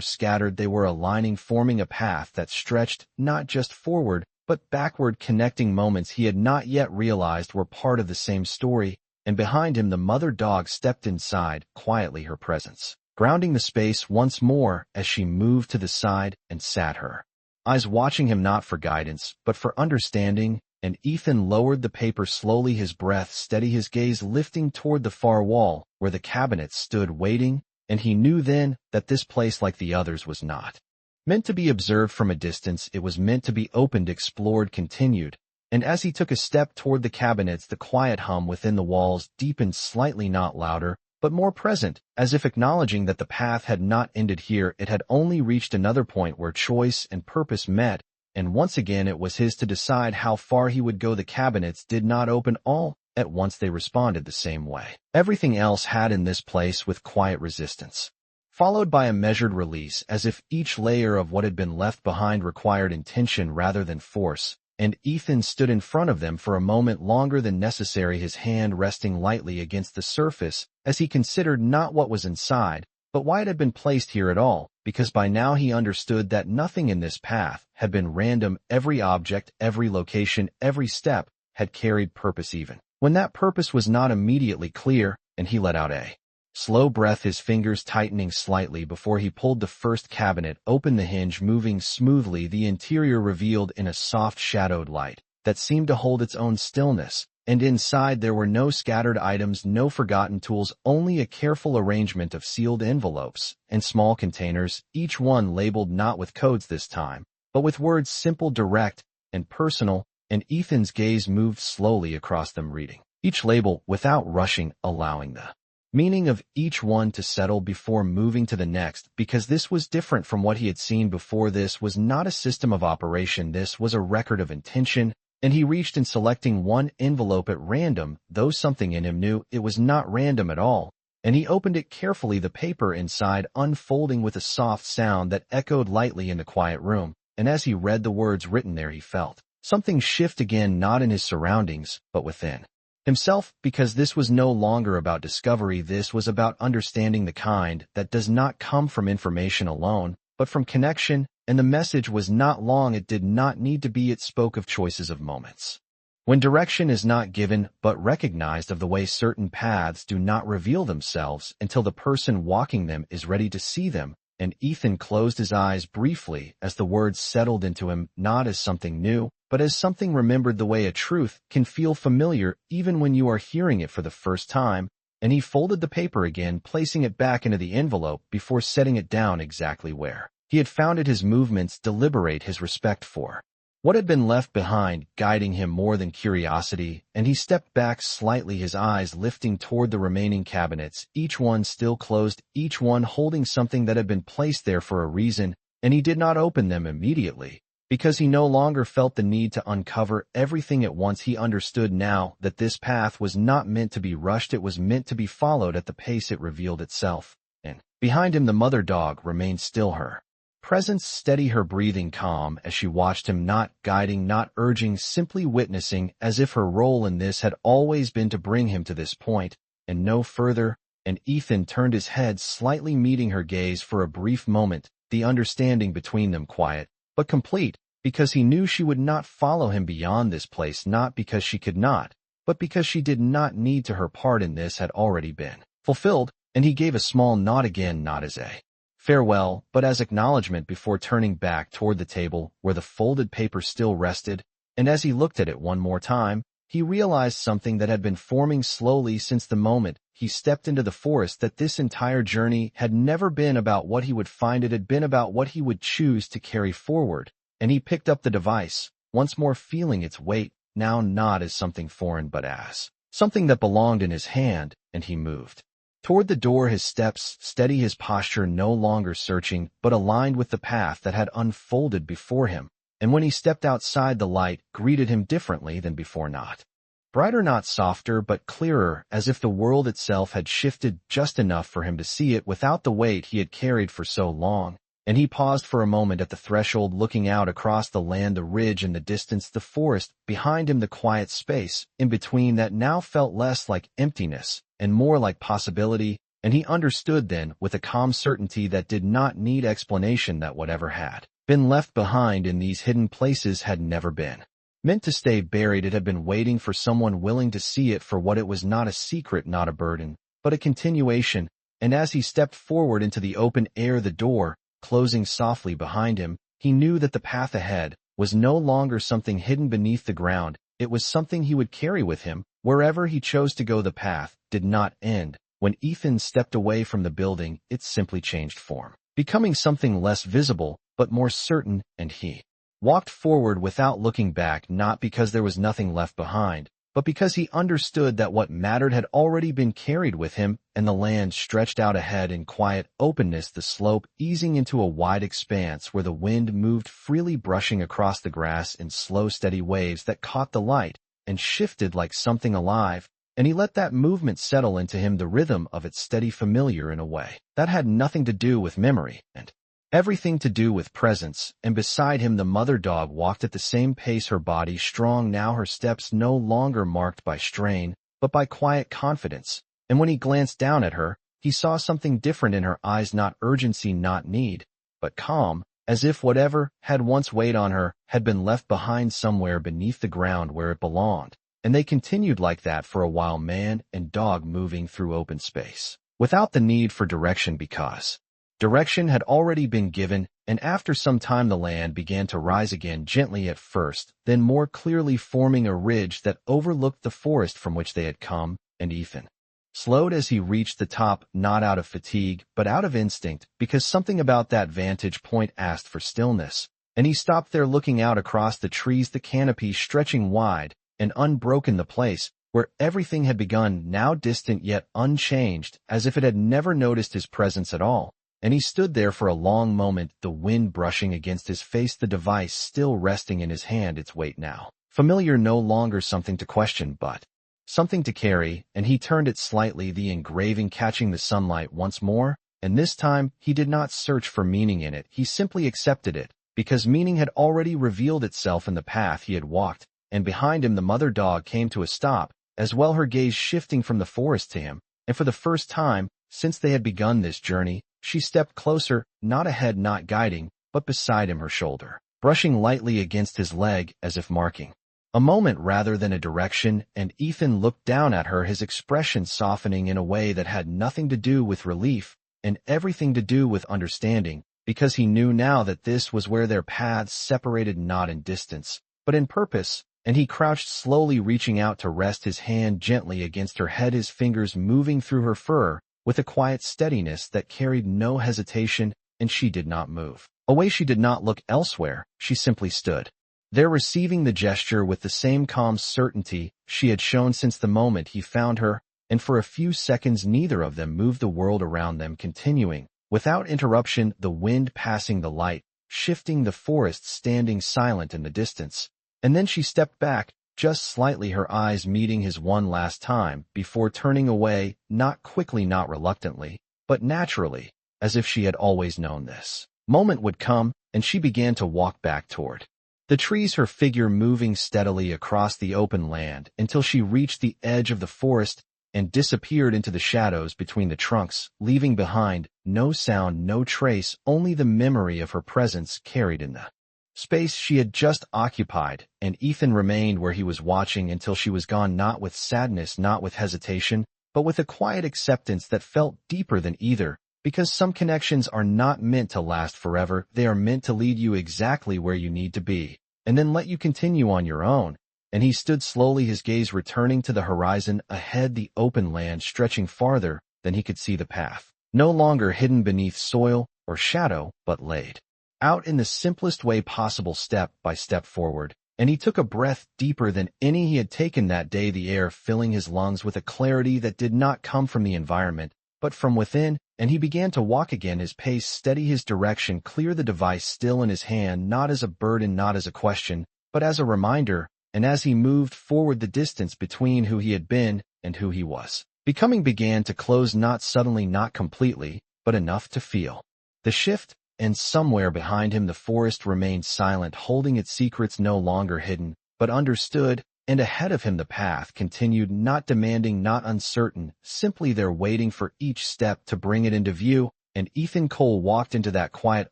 scattered, they were aligning, forming a path that stretched not just forward, but backward, connecting moments he had not yet realized were part of the same story. And behind him the mother dog stepped inside, quietly, her presence grounding the space once more as she moved to the side and sat, her eyes watching him, not for guidance, but for understanding. And Ethan lowered the paper slowly, his breath steady, his gaze lifting toward the far wall where the cabinets stood waiting. And he knew then that this place, like the others, was not meant to be observed from a distance. It was meant to be opened, explored, continued. And as he took a step toward the cabinets, the quiet hum within the walls deepened slightly, not louder, but more present, as if acknowledging that the path had not ended here. It had only reached another point where choice and purpose met. And once again it was his to decide how far he would go. The cabinets did not open all at once, they responded the same way everything else had in this place, with quiet resistance, followed by a measured release, as if each layer of what had been left behind required intention rather than force. And Ethan stood in front of them for a moment longer than necessary, his hand resting lightly against the surface, as he considered not what was inside, but why it had been placed here at all, because by now he understood that nothing in this path had been random. Every object, every location, every step had carried purpose, even when that purpose was not immediately clear. And he let out a slow breath, his fingers tightening slightly before he pulled the first cabinet open, the hinge moving smoothly, the interior revealed in a soft shadowed light. that seemed to hold its own stillness, and inside there were no scattered items, no forgotten tools, only a careful arrangement of sealed envelopes and small containers, each one labeled not with codes this time, but with words simple, direct, and personal, and Ethan's gaze moved slowly across them, reading each label without rushing, allowing the meaning of each one to settle before moving to the next, because this was different from what he had seen before. This was not a system of operation, this was a record of intention, and he reached in selecting one envelope at random, though something in him knew it was not random at all, and he opened it carefully, the paper inside unfolding with a soft sound that echoed lightly in the quiet room, and as he read the words written there he felt something shift again, not in his surroundings, but within himself, because this was no longer about discovery, this was about understanding, the kind that does not come from information alone, but from connection, and the message was not long, it did not need to be, it spoke of choices, of moments when direction is not given but recognized, of the way certain paths do not reveal themselves until the person walking them is ready to see them, and Ethan closed his eyes briefly as the words settled into him, not as something new, but as something remembered, the way a truth can feel familiar even when you are hearing it for the first time, and he folded the paper again, placing it back into the envelope before setting it down exactly where he had found it, his movements deliberate, his respect for what had been left behind guiding him more than curiosity, and he stepped back slightly, his eyes lifting toward the remaining cabinets, each one still closed, each one holding something that had been placed there for a reason, and he did not open them immediately, because he no longer felt the need to uncover everything at once. He understood now that this path was not meant to be rushed, it was meant to be followed at the pace it revealed itself, and behind him the mother dog remained still, her presence steady, her breathing calm as she watched him, not guiding, not urging, simply witnessing, as if her role in this had always been to bring him to this point, and no further, and Ethan turned his head slightly, meeting her gaze for a brief moment, the understanding between them quiet, but complete, because he knew she would not follow him beyond this place, not because she could not, but because she did not need to. Her part in this had already been fulfilled, and he gave a small nod again, not as a farewell, but as acknowledgement, before turning back toward the table where the folded paper still rested, and as he looked at it one more time, he realized something that had been forming slowly since the moment he stepped into the forest, that this entire journey had never been about what he would find, it had been about what he would choose to carry forward, and he picked up the device, once more feeling its weight, now not as something foreign but as something that belonged in his hand, and he moved toward the door, his steps steady, his posture no longer searching, but aligned with the path that had unfolded before him, and when he stepped outside, the light greeted him differently than before, not brighter, not softer, but clearer, as if the world itself had shifted just enough for him to see it without the weight he had carried for so long, and he paused for a moment at the threshold, looking out across the land, the ridge in the distance, the forest behind him, the quiet space in between that now felt less like emptiness and more like possibility, and he understood then with a calm certainty that did not need explanation that whatever had been left behind in these hidden places had never been meant to stay buried. It had been waiting for someone willing to see it for what it was, not a secret, not a burden, but a continuation, and as he stepped forward into the open air, the door closing softly behind him, he knew that the path ahead was no longer something hidden beneath the ground, it was something he would carry with him wherever he chose to go. The path did not end when Ethan stepped away from the building, it simply changed form, becoming something less visible but more certain, and he walked forward without looking back, not because there was nothing left behind, but because he understood that what mattered had already been carried with him, and the land stretched out ahead in quiet openness, the slope easing into a wide expanse where the wind moved freely, brushing across the grass in slow, steady waves that caught the light and shifted like something alive, and he let that movement settle into him, the rhythm of it steady, familiar in a way that had nothing to do with memory and everything to do with presence, and beside him the mother dog walked at the same pace, her body strong now, her steps no longer marked by strain, but by quiet confidence, and when he glanced down at her, he saw something different in her eyes, not urgency, not need, but calm, as if whatever had once weighed on her had been left behind somewhere beneath the ground where it belonged, and they continued like that for a while, man and dog moving through open space, without the need for direction, because Direction had already been given, and after some time the land began to rise again gently at first, then more clearly forming a ridge that overlooked the forest from which they had come, and Ethan slowed as he reached the top, not out of fatigue, but out of instinct, because something about that vantage point asked for stillness. And he stopped there looking out across the trees, the canopy stretching wide and unbroken, the place where everything had begun, now distant yet unchanged, as if it had never noticed his presence at all. And he stood there for a long moment, the wind brushing against his face, the device still resting in his hand, its weight now familiar, no longer something to question, but something to carry, and he turned it slightly, the engraving catching the sunlight once more, and this time he did not search for meaning in it, he simply accepted it, because meaning had already revealed itself in the path he had walked, and behind him the mother dog came to a stop, as well, her gaze shifting from the forest to him, and for the first time since they had begun this journey, she stepped closer, not ahead, not guiding, but beside him, her shoulder brushing lightly against his leg as if marking a moment rather than a direction, and Ethan looked down at her, his expression softening in a way that had nothing to do with relief and everything to do with understanding, because he knew now that this was where their paths separated, not in distance, but in purpose, and he crouched slowly, reaching out to rest his hand gently against her head, his fingers moving through her fur with a quiet steadiness that carried no hesitation, and she did not move away, she did not look elsewhere, she simply stood there, receiving the gesture with the same calm certainty she had shown since the moment he found her, and for a few seconds neither of them moved, the world around them continuing without interruption, the wind passing, the light shifting, the forest standing silent in the distance. And then she stepped back, just slightly, her eyes meeting his one last time, before turning away, not quickly, not reluctantly, but naturally, as if she had always known this moment would come, and she began to walk back toward the trees, her figure moving steadily across the open land until she reached the edge of the forest and disappeared into the shadows between the trunks, leaving behind no sound, no trace, only the memory of her presence carried in the space she had just occupied. And Ethan remained where he was, watching until she was gone, not with sadness, not with hesitation, but with a quiet acceptance that felt deeper than either, because some connections are not meant to last forever, they are meant to lead you exactly where you need to be, and then let you continue on your own. And he stood slowly, his gaze returning to the horizon ahead, the open land stretching farther than he could see, the path no longer hidden beneath soil or shadow, but laid out in the simplest way possible, step by step forward. And he took a breath deeper than any he had taken that day, the air filling his lungs with a clarity that did not come from the environment, but from within, and he began to walk again, his pace steady, his direction clear, the device still in his hand, not as a burden, not as a question, but as a reminder. And as he moved forward, the distance between who he had been and who he was becoming began to close, not suddenly, not completely, but enough to feel the shift. And somewhere behind him the forest remained silent, holding its secrets no longer hidden, but understood, and ahead of him the path continued, not demanding, not uncertain, simply there, waiting for each step to bring it into view. And Ethan Cole walked into that quiet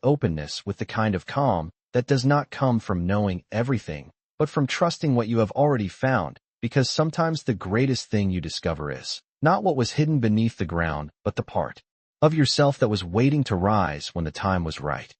openness with the kind of calm that does not come from knowing everything, but from trusting what you have already found, because sometimes the greatest thing you discover is not what was hidden beneath the ground, but the part of yourself that was waiting to rise when the time was right.